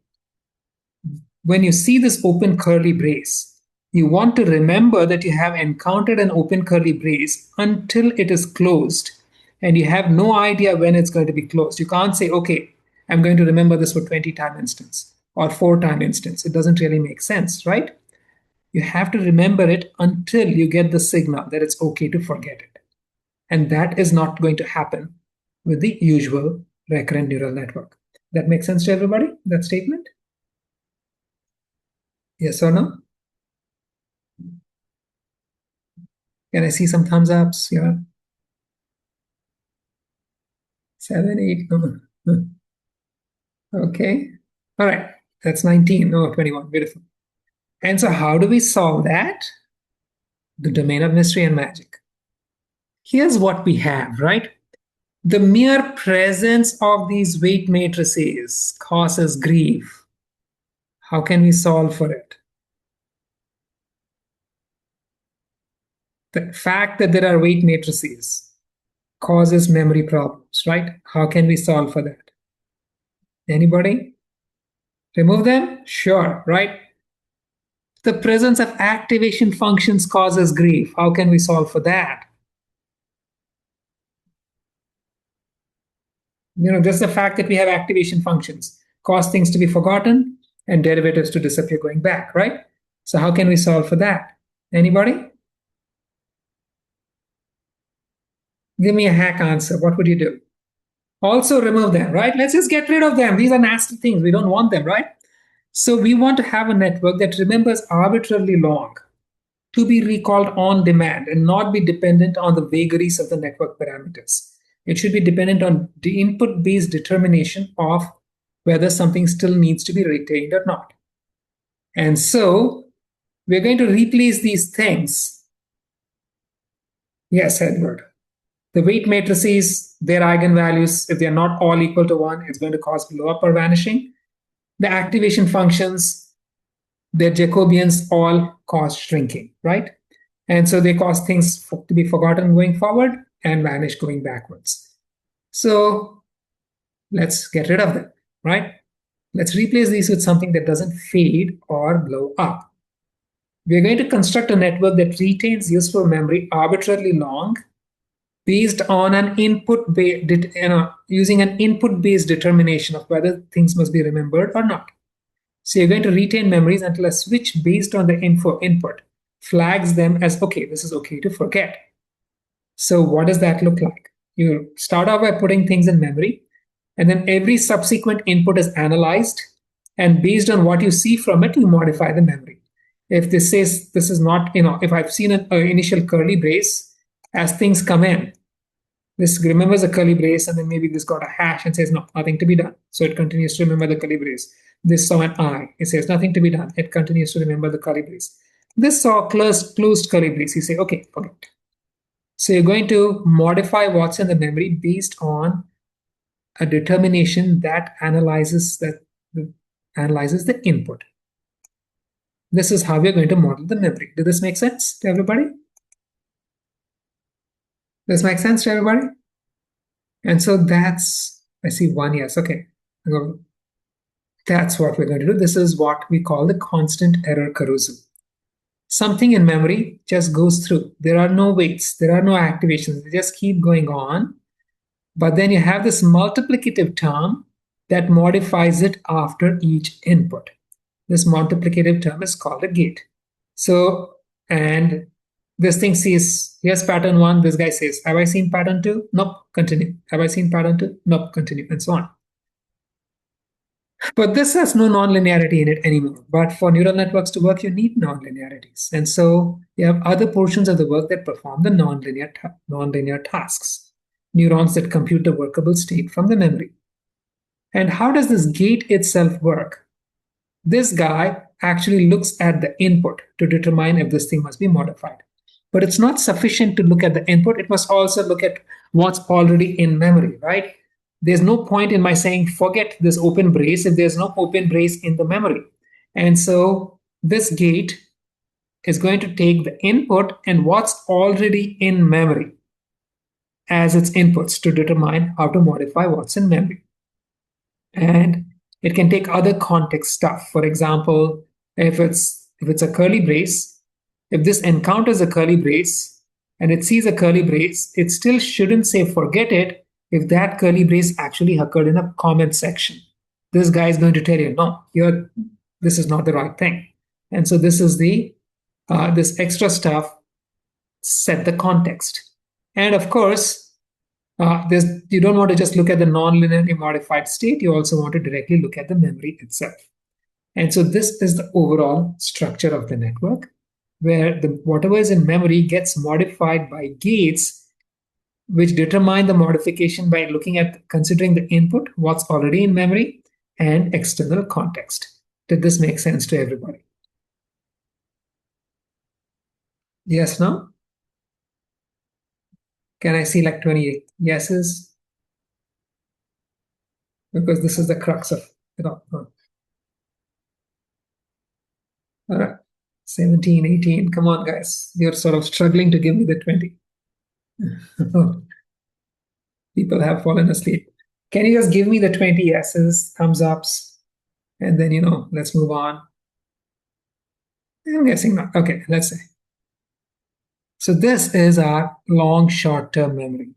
when you see this open curly brace, you want to remember that you have encountered an open curly brace until it is closed, and you have no idea when it's going to be closed. You can't say, okay, I'm going to remember this for 20 time instance or 4 time instance. It doesn't really make sense, right? You have to remember it until you get the signal that it's okay to forget it. And that is not going to happen with the usual recurrent neural network. That makes sense to everybody, that statement? Yes or no? Can I see some thumbs ups? Yeah. 7, 8, no. Okay. All right. That's 19. No, 21. Beautiful. And so how do we solve that? The domain of mystery and magic. Here's what we have, right? The mere presence of these weight matrices causes grief. How can we solve for it? The fact that there are weight matrices causes memory problems, right? How can we solve for that? Anybody? Remove them? Sure, right? The presence of activation functions causes grief. How can we solve for that? Just the fact that we have activation functions cause things to be forgotten and derivatives to disappear going back, right? So how can we solve for that? Anybody? Give me a hack answer. What would you do? Also remove them, right? Let's just get rid of them. These are nasty things. We don't want them, right? So we want to have a network that remembers arbitrarily long to be recalled on demand and not be dependent on the vagaries of the network parameters. It should be dependent on the input-based determination of whether something still needs to be retained or not. And so we're going to replace these things. Yes, Edward. The weight matrices, their eigenvalues, if they're not all equal to 1, it's going to cause blow up or vanishing. The activation functions, their Jacobians all cause shrinking, right? And so they cause things to be forgotten going forward and vanish going backwards. So let's get rid of them, right? Let's replace these with something that doesn't fade or blow up. We're going to construct a network that retains useful memory arbitrarily long based on an using an input-based determination of whether things must be remembered or not. So you're going to retain memories until a switch based on the input flags them as, okay, this is okay to forget. So what does that look like? You start off by putting things in memory, and then every subsequent input is analyzed, and based on what you see from it, you modify the memory. If this says this is not, if I've seen an initial curly brace, as things come in, this remembers a curly brace, and then maybe this got a hash and says, no, nothing to be done. So it continues to remember the curly brace. This saw an eye. It says, nothing to be done. It continues to remember the curly brace. This saw a closed curly brace. You say, okay, forget. So you're going to modify what's in the memory based on a determination that analyzes the input. This is how we're going to model the memory. Did this make sense to everybody? This makes sense to everybody? And so that's, I see one yes, okay. That's what we're going to do. This is what we call the constant error carousel. Something in memory just goes through. There are no waits, there are no activations, they just keep going on. But then you have this multiplicative term that modifies it after each input. This multiplicative term is called a gate. So, and this thing says, here's pattern 1, this guy says, have I seen pattern 2? Nope, continue. Have I seen pattern 2? Nope, continue, and so on. But this has no nonlinearity in it anymore. But for neural networks to work, you need nonlinearities. And so you have other portions of the work that perform the nonlinear tasks. Neurons that compute the workable state from the memory. And how does this gate itself work? This guy actually looks at the input to determine if this thing must be modified. But it's not sufficient to look at the input. It must also look at what's already in memory, right? There's no point in my saying, forget this open brace if there's no open brace in the memory. And so this gate is going to take the input and what's already in memory as its inputs to determine how to modify what's in memory. And it can take other context stuff. For example, if it's a curly brace, if this encounters a curly brace and it sees a curly brace, it still shouldn't say forget it if that curly brace actually occurred in a comment section. This guy is going to tell you, no, this is not the right thing. And so this is this extra stuff set the context. And of course, You don't want to just look at the non-linearly modified state. You also want to directly look at the memory itself. And so this is the overall structure of the network, where whatever is in memory gets modified by gates, which determine the modification by considering the input, what's already in memory, and external context. Did this make sense to everybody? Yes, no? Can I see like 28 yeses? Because this is the crux of it all. All right. 17, 18. Come on, guys. You're sort of struggling to give me the 20. People have fallen asleep. Can you just give me the 20 yeses, thumbs ups, and then, let's move on? I'm guessing not. Okay, let's say. So this is our long short-term memory.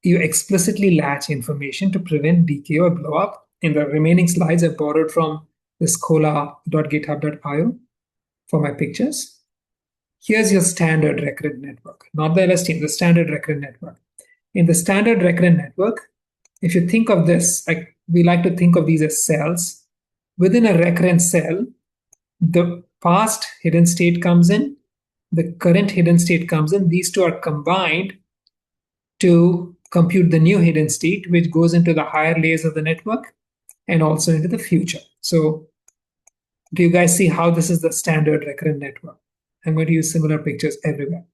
You explicitly latch information to prevent decay or blow up. In the remaining slides, I've borrowed from this cola.github.io for my pictures. Here's your standard recurrent network, not the LSTM, the standard recurrent network. In the standard recurrent network, if you think of this, like we like to think of these as cells. Within a recurrent cell, the past hidden state comes in, the current hidden state comes in. These two are combined to compute the new hidden state, which goes into the higher layers of the network and also into the future. So do you guys see how this is the standard recurrent network? I'm going to use similar pictures everywhere.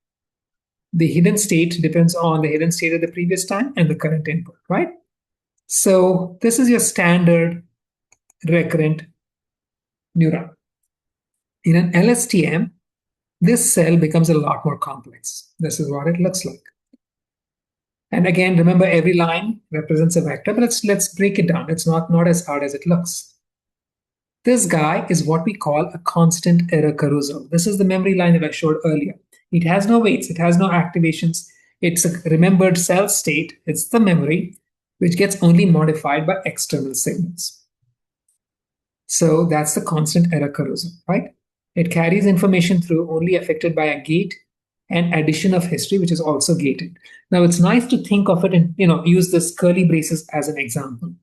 The hidden state depends on the hidden state of the previous time and the current input, right? So this is your standard recurrent neuron. In an LSTM, this cell becomes a lot more complex. This is what it looks like. And again, remember every line represents a vector, but let's break it down. It's not as hard as it looks. This guy is what we call a constant error carousel. This is the memory line that I showed earlier. It has no weights, it has no activations. It's a remembered cell state. It's the memory, which gets only modified by external signals. So that's the constant error carousel, right? It carries information through only affected by a gate and addition of history, which is also gated. Now it's nice to think of it and use this curly braces as an example.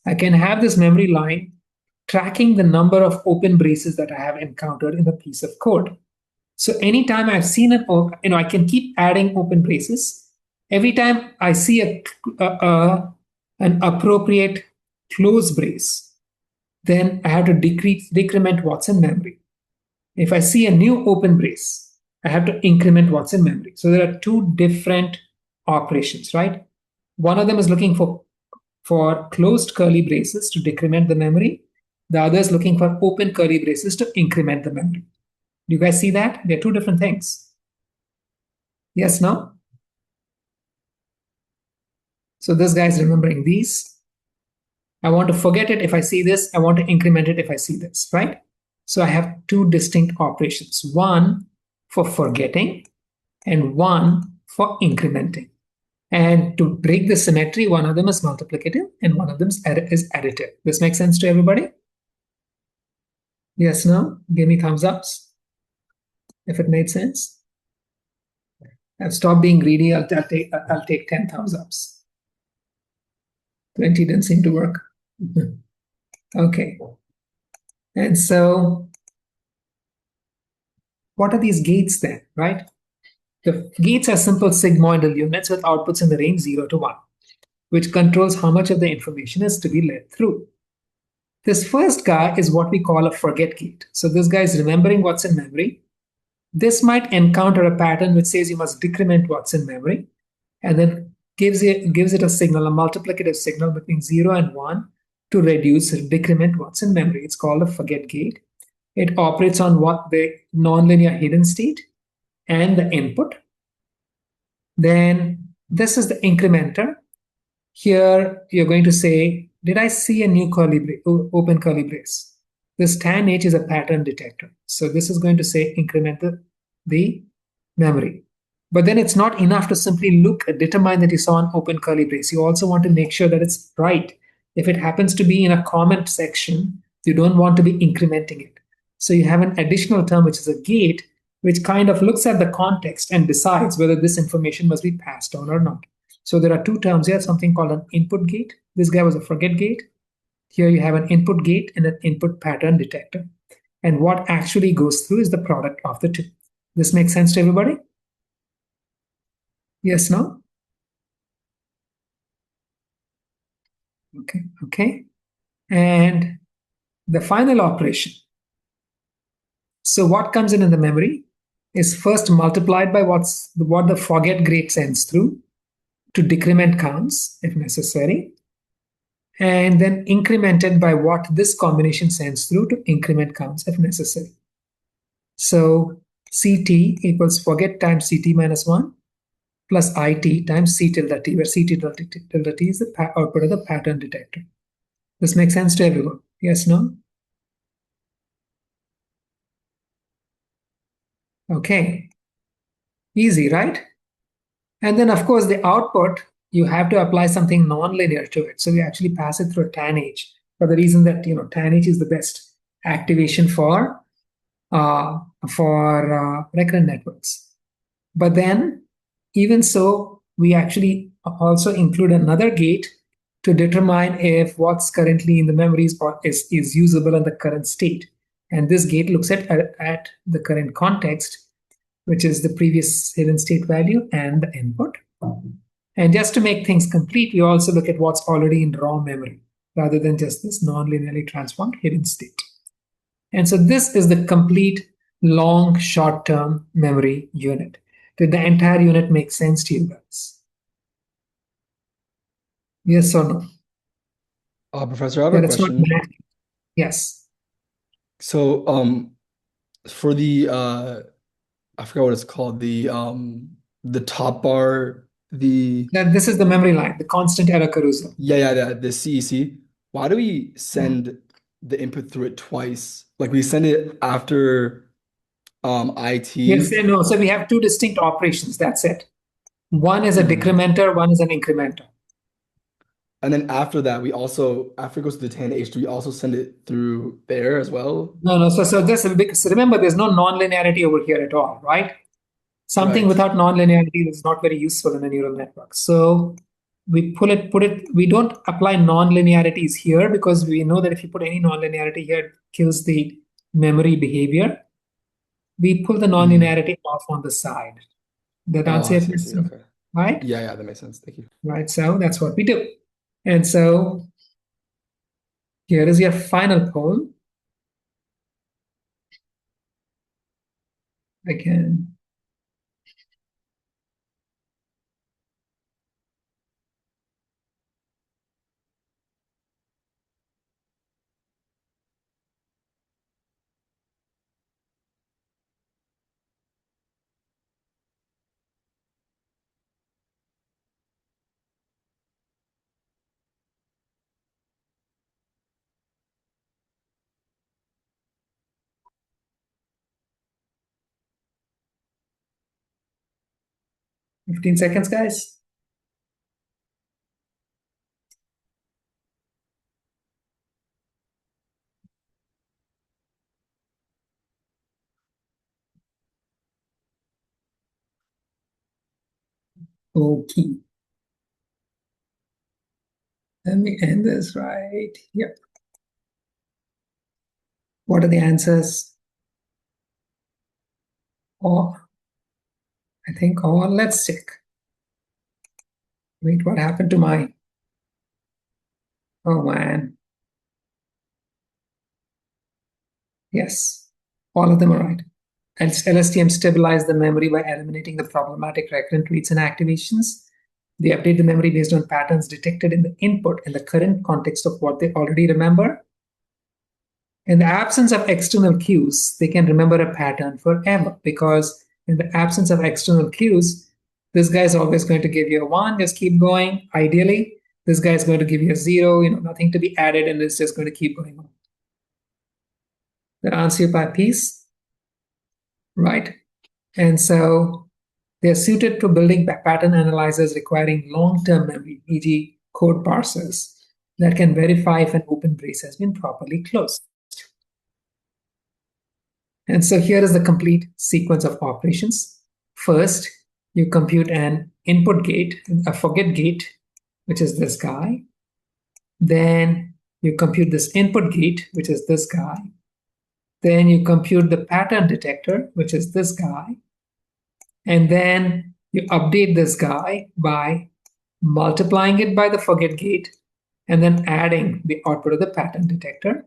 I can have this memory line tracking the number of open braces that I have encountered in a piece of code. So anytime I've seen I can keep adding open braces. Every time I see an appropriate close brace, then I have to decrement what's in memory. If I see a new open brace, I have to increment what's in memory. So there are two different operations, right? One of them is looking for closed curly braces to decrement the memory. The other is looking for open curly braces to increment the memory. Do you guys see that? They're two different things. Yes, no? So this guy is remembering these. I want to forget it if I see this. I want to increment it if I see this, right? So I have two distinct operations, one for forgetting and one for incrementing. And to break the symmetry, one of them is multiplicative and one of them is additive. This makes sense to everybody? Yes, no? Give me thumbs ups if it made sense. I've stopped being greedy. I'll take 10 thumbs ups. 20 didn't seem to work. Okay. And so what are these gates then, right? The gates are simple sigmoidal units with outputs in the range 0 to 1, which controls how much of the information is to be led through. This first guy is what we call a forget gate. So this guy is remembering what's in memory. This might encounter a pattern which says you must decrement what's in memory, and then gives it a signal, a multiplicative signal between 0 and 1 to reduce or decrement what's in memory. It's called a forget gate. It operates on what the nonlinear hidden state and the input. Then this is the incrementer. Here you're going to say, did I see a new open curly brace? This tan H is a pattern detector. So this is going to say increment the memory. But then it's not enough to simply determine that you saw an open curly brace. You also want to make sure that it's right. If it happens to be in a comment section, you don't want to be incrementing it. So you have an additional term, which is a gate, which kind of looks at the context and decides whether this information must be passed on or not. So there are two terms here, something called an input gate. This guy was a forget gate. Here you have an input gate and an input pattern detector. And what actually goes through is the product of the two. This makes sense to everybody? Yes, no? Okay. And the final operation. So what comes in the memory is first multiplied by what the forget gate sends through to decrement counts if necessary, and then incremented by what this combination sends through to increment counts if necessary. So CT equals forget times CT minus 1 plus IT times C tilde T, where C tilde T is the output of the pattern detector. This makes sense to everyone? Yes, no? Okay. Easy, right? And then, of course, the output, you have to apply something non-linear to it. So we actually pass it through a tanh for the reason that, tanh is the best activation for recurrent networks. But then, even so, we actually also include another gate to determine if what's currently in the memory is usable in the current state. And this gate looks at the current context, which is the previous hidden state value and the input. And just to make things complete, we also look at what's already in raw memory rather than just this non-linearly transformed hidden state. And so this is the complete long short-term memory unit. Did the entire unit make sense to you guys? Yes or no? Professor, I have a It's not question. math. Yes. So, for the I forgot what it's called, the top bar, This is the memory line, the constant error carousel. the CEC. Why do we send the input through it twice? Like we send it after IT. Yes and no. So we have two distinct operations. That's it. One is a decrementer, one is an incrementer. And then after that, after it goes to the tanh H, do we also send it through there as well? No. So remember, there's no non-linearity over here at all, right? Something Right. without non-linearity is not very useful in a neural network. So we we don't apply non-linearities here because we know that if you put any non-linearity here, it kills the memory behavior. We pull the non-linearity off on the side. That answer your I see. question, Okay. right? Yeah, that makes sense. Thank you. Right. So that's what we do. And so here is your final poll. Again. "15 seconds, guys." Okay. Let me end this right here. What are the answers? I think all. Let's check. Wait, what happened to my... Oh, man. Yes, all of them are right. And LSTM stabilize the memory by eliminating the problematic recurrent reads and activations. They update the memory based on patterns detected in the input in the current context of what they already remember. In the absence of external cues, they can remember a pattern forever because in the absence of external cues, this guy is always going to give you a 1, just keep going. Ideally, this guy is going to give you a 0, nothing to be added, and it's just going to keep going on. That answer you by piece, right? And so they're suited to building pattern analyzers requiring long-term memory, e.g. code parsers, that can verify if an open brace has been properly closed. And so here is the complete sequence of operations. First, you compute an input gate, a forget gate, which is this guy. Then you compute this input gate, which is this guy. Then you compute the pattern detector, which is this guy. And then you update this guy by multiplying it by the forget gate and then adding the output of the pattern detector.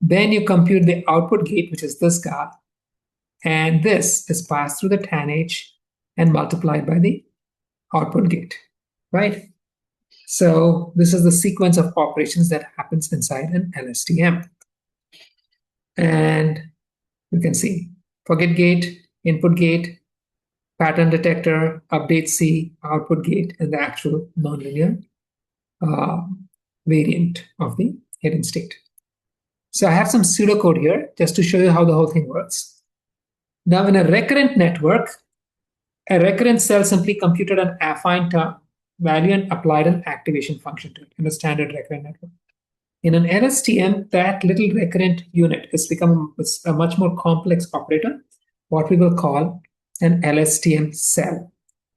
Then you compute the output gate, which is this guy. And this is passed through the tanh and multiplied by the output gate, right? So this is the sequence of operations that happens inside an LSTM. And you can see forget gate, input gate, pattern detector, update C, output gate, and the actual nonlinear variant of the hidden state. So I have some pseudocode here just to show you how the whole thing works. Now in a recurrent network, a recurrent cell simply computed an affine term value and applied an activation function to it in a standard recurrent network. In an LSTM, that little recurrent unit has become a much more complex operator, what we will call an LSTM cell.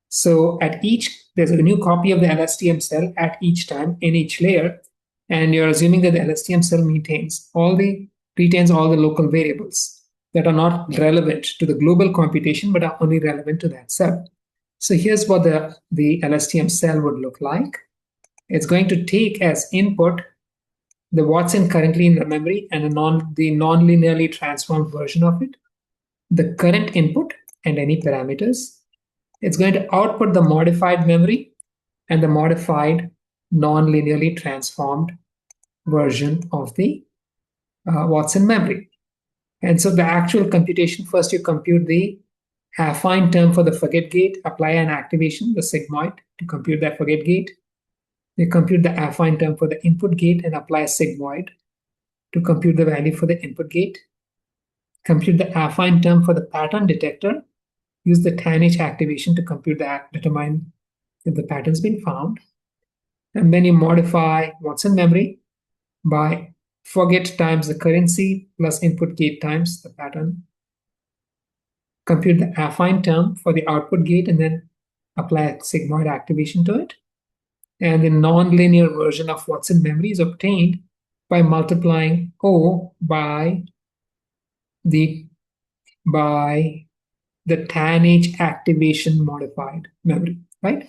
So at each, there's a new copy of the LSTM cell at each time in each layer, and you're assuming that the LSTM cell retains all the local variables that are not relevant to the global computation, but are only relevant to that cell. So here's what the LSTM cell would look like. It's going to take as input the what's in currently in the memory and the non-linearly transformed version of it, the current input and any parameters. It's going to output the modified memory and the modified non-linearly transformed version of the what's in memory. And so the actual computation, first you compute the affine term for the forget gate, apply an activation, the sigmoid, to compute that forget gate. You compute the affine term for the input gate and apply a sigmoid to compute the value for the input gate. Compute the affine term for the pattern detector. Use the tanh activation to compute determine if the pattern's been found. And then you modify what's in memory by forget times the currency plus input gate times the pattern. Compute the affine term for the output gate and then apply a sigmoid activation to it. And the nonlinear version of what's in memory is obtained by multiplying O by the tanh activation modified memory, right?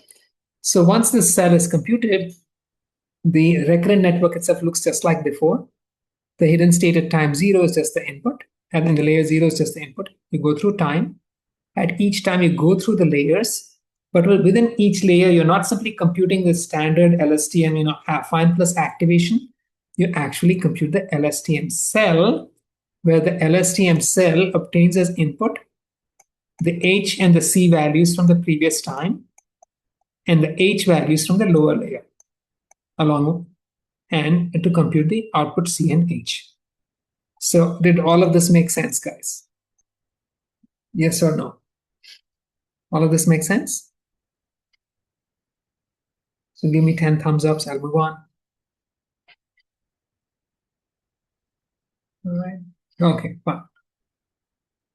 So once this cell is computed, the recurrent network itself looks just like before. The hidden state at time 0 is just the input, and then the layer 0 is just the input. You go through time. At each time, you go through the layers. But within each layer, you're not simply computing the standard LSTM, affine plus activation. You actually compute the LSTM cell, where the LSTM cell obtains as input the H and the C values from the previous time, and the H values from the lower layer, and to compute the output C and H. So did all of this make sense, guys? Yes or no? All of this makes sense? So give me 10 thumbs ups, I'll move on. All right. Okay, fine.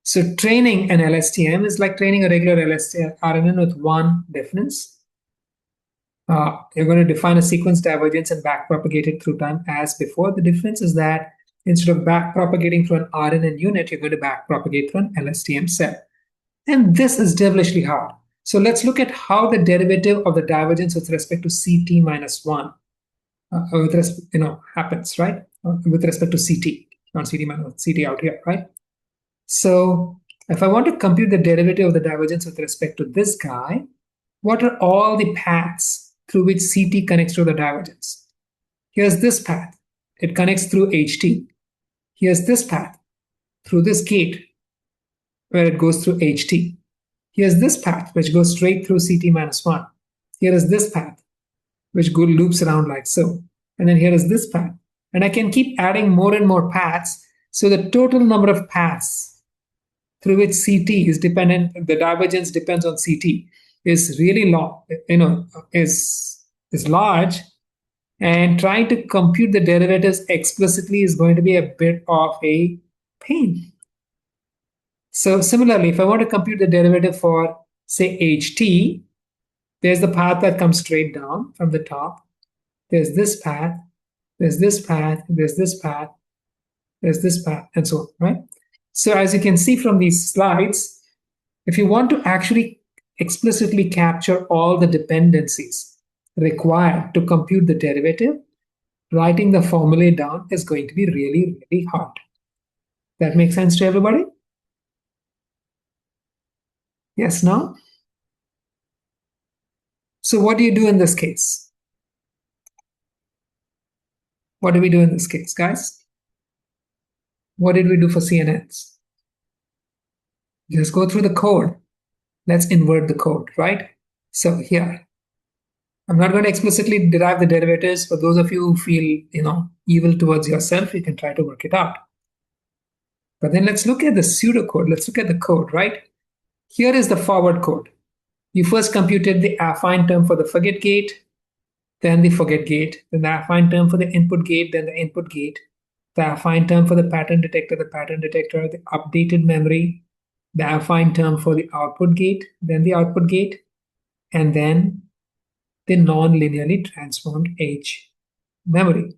So training an LSTM is like training a regular RNN with one difference. You're going to define a sequence divergence and backpropagate it through time as before. The difference is that instead of backpropagating through an RNN unit, you're going to backpropagate through an LSTM cell. And this is devilishly hard. So let's look at how the derivative of the divergence with respect to CT minus 1 happens, right? With respect to CT, not CT minus CT out here, right? So if I want to compute the derivative of the divergence with respect to this guy, what are all the paths through which CT connects to the divergence? Here's this path. It connects through HT. Here's this path through this gate where it goes through HT. Here's this path which goes straight through CT minus 1. Here is this path which loops around like so. And then here is this path. And I can keep adding more and more paths. So the total number of paths through which CT is dependent, the divergence depends on CT, is really long, is large. And trying to compute the derivatives explicitly is going to be a bit of a pain. So similarly, if I want to compute the derivative for say ht, there's the path that comes straight down from the top. There's this path, there's this path, there's this path, there's this path, and so on, right? So as you can see from these slides, if you want to actually explicitly capture all the dependencies required to compute the derivative, writing the formulae down is going to be really, really hard. That makes sense to everybody? Yes, no? So what do you do in this case? What do we do in this case, guys? What did we do for CNNs? Just go through the code. Let's invert the code, right? So here, I'm not going to explicitly derive the derivatives. For those of you who feel, evil towards yourself, you can try to work it out. But then let's look at the pseudocode. Let's look at the code, right? Here is the forward code. You first computed the affine term for the forget gate, then the forget gate, then the affine term for the input gate, then the input gate, the affine term for the pattern detector, the updated memory, the affine term for the output gate, then the output gate, and then the non-linearly transformed H memory.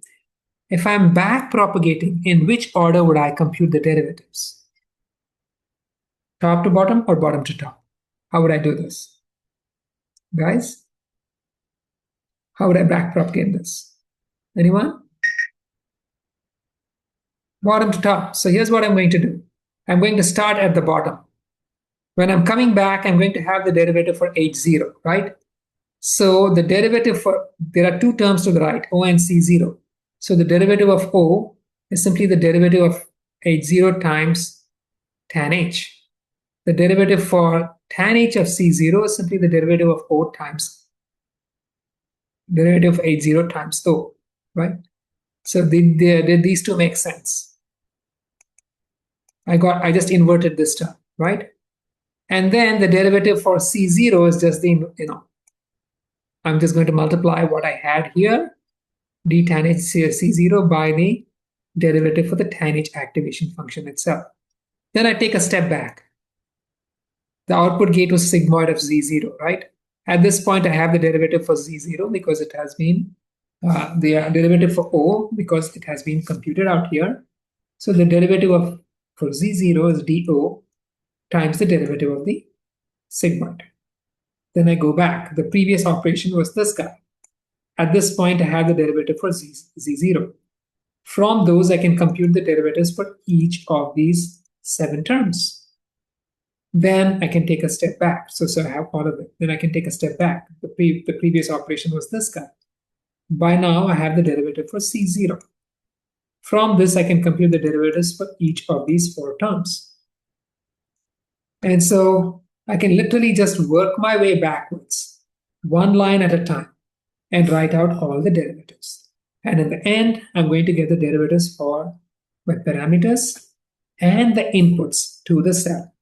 If I'm back propagating, in which order would I compute the derivatives? Top to bottom or bottom to top? How would I do this? Guys, how would I back propagate this? Anyone? Bottom to top. So here's what I'm going to do. I'm going to start at the bottom. When I'm coming back, I'm going to have the derivative for H0, right? So the derivative there are two terms to the right, O and C0. So the derivative of O is simply the derivative of H0 times tan H. The derivative for tan H of C0 is simply the derivative of O times derivative of H0 times O, right? So did these two make sense? I just inverted this term, right? And then the derivative for C0 is just I'm just going to multiply what I had here, d tan H C0 by the derivative for the tan H activation function itself. Then I take a step back. The output gate was sigmoid of Z0, right? At this point, I have the derivative for Z0 because it has been the derivative for O because it has been computed out here. So the derivative for Z0 is dO times the derivative of the sigmoid. Then I go back. The previous operation was this guy. At this point, I have the derivative for Z0. From those, I can compute the derivatives for each of these 7 terms. Then I can take a step back. So I have all of it. Then I can take a step back. The previous operation was this guy. By now, I have the derivative for C0. From this, I can compute the derivatives for each of these 4 terms. And so I can literally just work my way backwards, one line at a time, and write out all the derivatives. And in the end, I'm going to get the derivatives for my parameters and the inputs to the cell.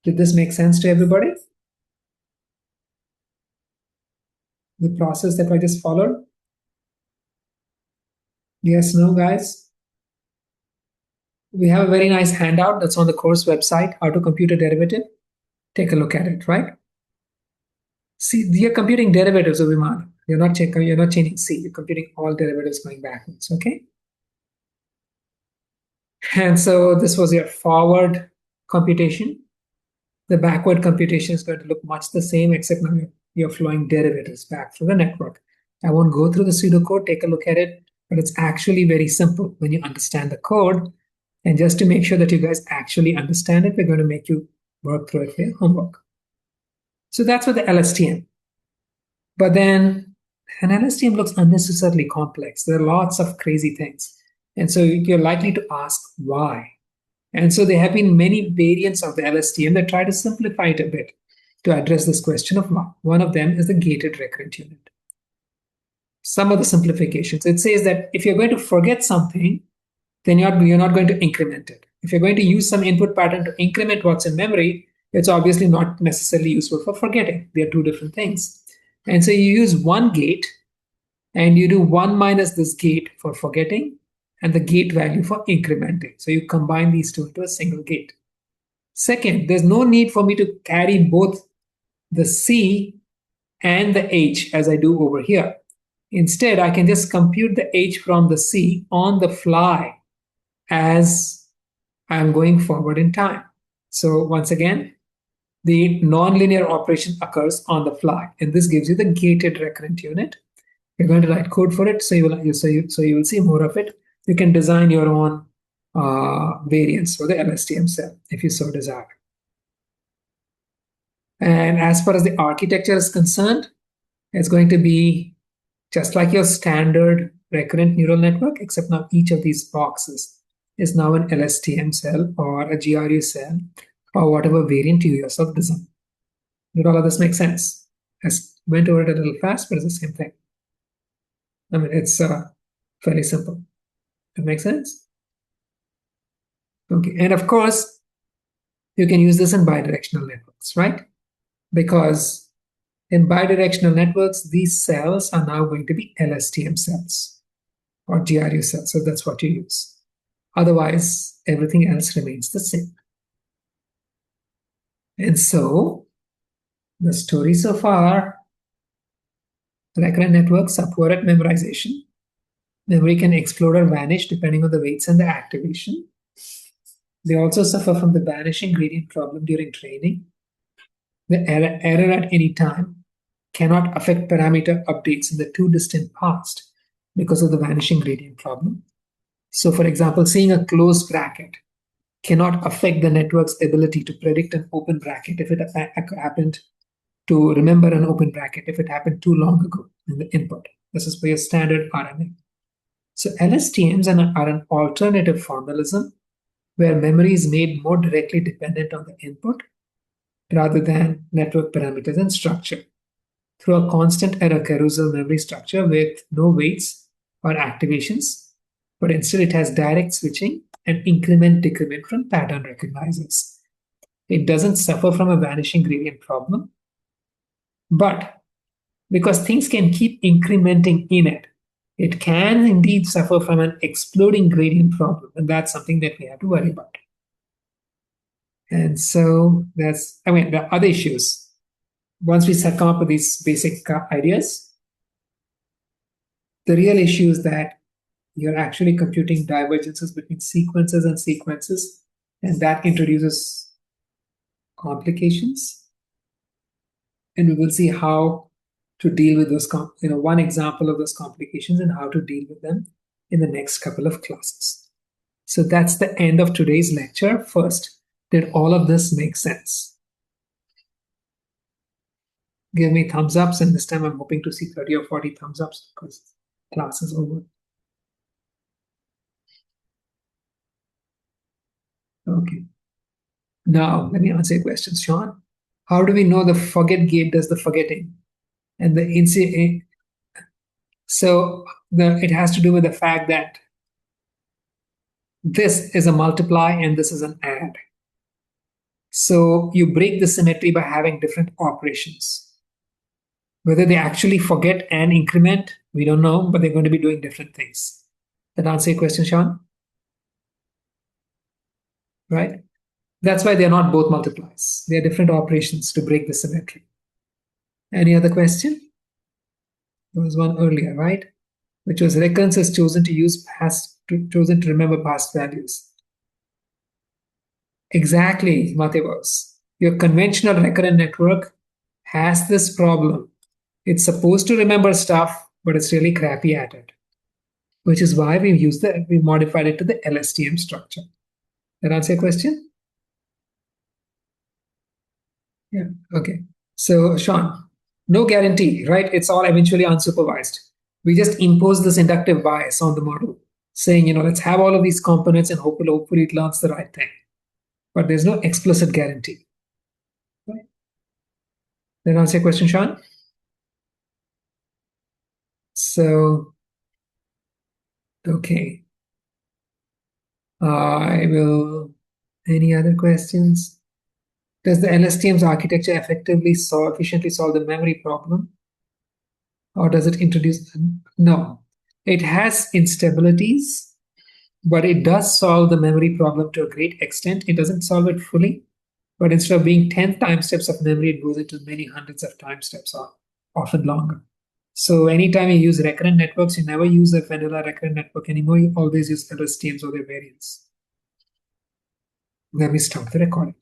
Did this make sense to everybody? The process that I just followed? Yes, no, guys? We have a very nice handout that's on the course website, how to compute a derivative. Take a look at it, right? See, you're computing derivatives of Viman. You're not changing C. You're computing all derivatives going backwards, okay? And so this was your forward computation. The backward computation is going to look much the same, except now you're flowing derivatives back through the network. I won't go through the pseudocode, take a look at it, but it's actually very simple when you understand the code. And just to make sure that you guys actually understand it, we're going to make you work through it for your homework. So that's what the LSTM. But then an LSTM looks unnecessarily complex. There are lots of crazy things. And so you're likely to ask why. And so there have been many variants of the LSTM that try to simplify it a bit to address this question of why. One of them is the gated recurrent unit. Some of the simplifications. It says that if you're going to forget something, then you're not going to increment it. If you're going to use some input pattern to increment what's in memory, it's obviously not necessarily useful for forgetting. They are two different things. And so you use one gate and you do 1 minus this gate for forgetting and the gate value for incrementing. So you combine these two into a single gate. Second, there's no need for me to carry both the C and the H as I do over here. Instead, I can just compute the H from the C on the fly as I'm going forward in time. So once again, the nonlinear operation occurs on the fly, and this gives you the gated recurrent unit. You're going to write code for it, so you will see more of it. You can design your own variants for the LSTM cell if you so desire. And as far as the architecture is concerned, it's going to be just like your standard recurrent neural network, except now each of these boxes is now an LSTM cell or a GRU cell or whatever variant you yourself design. Did all of this make sense? I went over it a little fast, but it's the same thing. I mean, it's fairly simple. That makes sense? Okay, and of course, you can use this in bidirectional networks, right? Because in bidirectional networks, these cells are now going to be LSTM cells or GRU cells, so that's what you use. Otherwise, everything else remains the same. And so, the story so far, recurrent networks are poor at memorization. Memory can explode or vanish depending on the weights and the activation. They also suffer from the vanishing gradient problem during training. The error at any time cannot affect parameter updates in the too distant past because of the vanishing gradient problem. So for example, seeing a closed bracket cannot affect the network's ability to predict an open bracket if it happened to remember an open bracket if it happened too long ago in the input. This is for your standard RNA. So LSTMs are an alternative formalism where memory is made more directly dependent on the input rather than network parameters and structure through a constant error carousel memory structure with no weights or activations, but instead it has direct switching and increment-decrement from pattern recognizers. It doesn't suffer from a vanishing gradient problem, but because things can keep incrementing in it, it can indeed suffer from an exploding gradient problem, and that's something that we have to worry about. And so that's, I mean, the other issues. Once we come up with these basic ideas, the real issue is that you're actually computing divergences between sequences and sequences, and that introduces complications. And we will see how to deal with those, one example of those complications and how to deal with them in the next couple of classes. So that's the end of today's lecture. First, did all of this make sense? Give me thumbs ups, and this time I'm hoping to see 30 or 40 thumbs ups because class is over. Okay. Now, let me answer your question, Sean. How do we know the forget gate does the forgetting? And the it has to do with the fact that this is a multiply and this is an add. So you break the symmetry by having different operations. Whether they actually forget and increment, we don't know, but they're going to be doing different things. That answer your question, Sean? Right? That's why they're not both multiplies. They're different operations to break the symmetry. Any other question? There was one earlier, right? Which was recurrence is chosen to remember past values. Exactly, Matevos. Your conventional recurrent network has this problem. It's supposed to remember stuff, but it's really crappy at it. Which is why we modified it to the LSTM structure. That answer your question? Yeah, okay. So, Sean, no guarantee, right? It's all eventually unsupervised. We just impose this inductive bias on the model, saying, let's have all of these components and hopefully it learns the right thing. But there's no explicit guarantee. Right? That answer your question, Sean? So, okay. Any other questions? Does the LSTM's architecture efficiently solve the memory problem? Or does it introduce? No. It has instabilities, but it does solve the memory problem to a great extent. It doesn't solve it fully, But instead of being 10 time steps of memory, it goes into many hundreds of time steps, or often longer. So anytime you use recurrent networks, you never use a vanilla recurrent network anymore. You always use LSTMs or their variants. Let me stop the recording.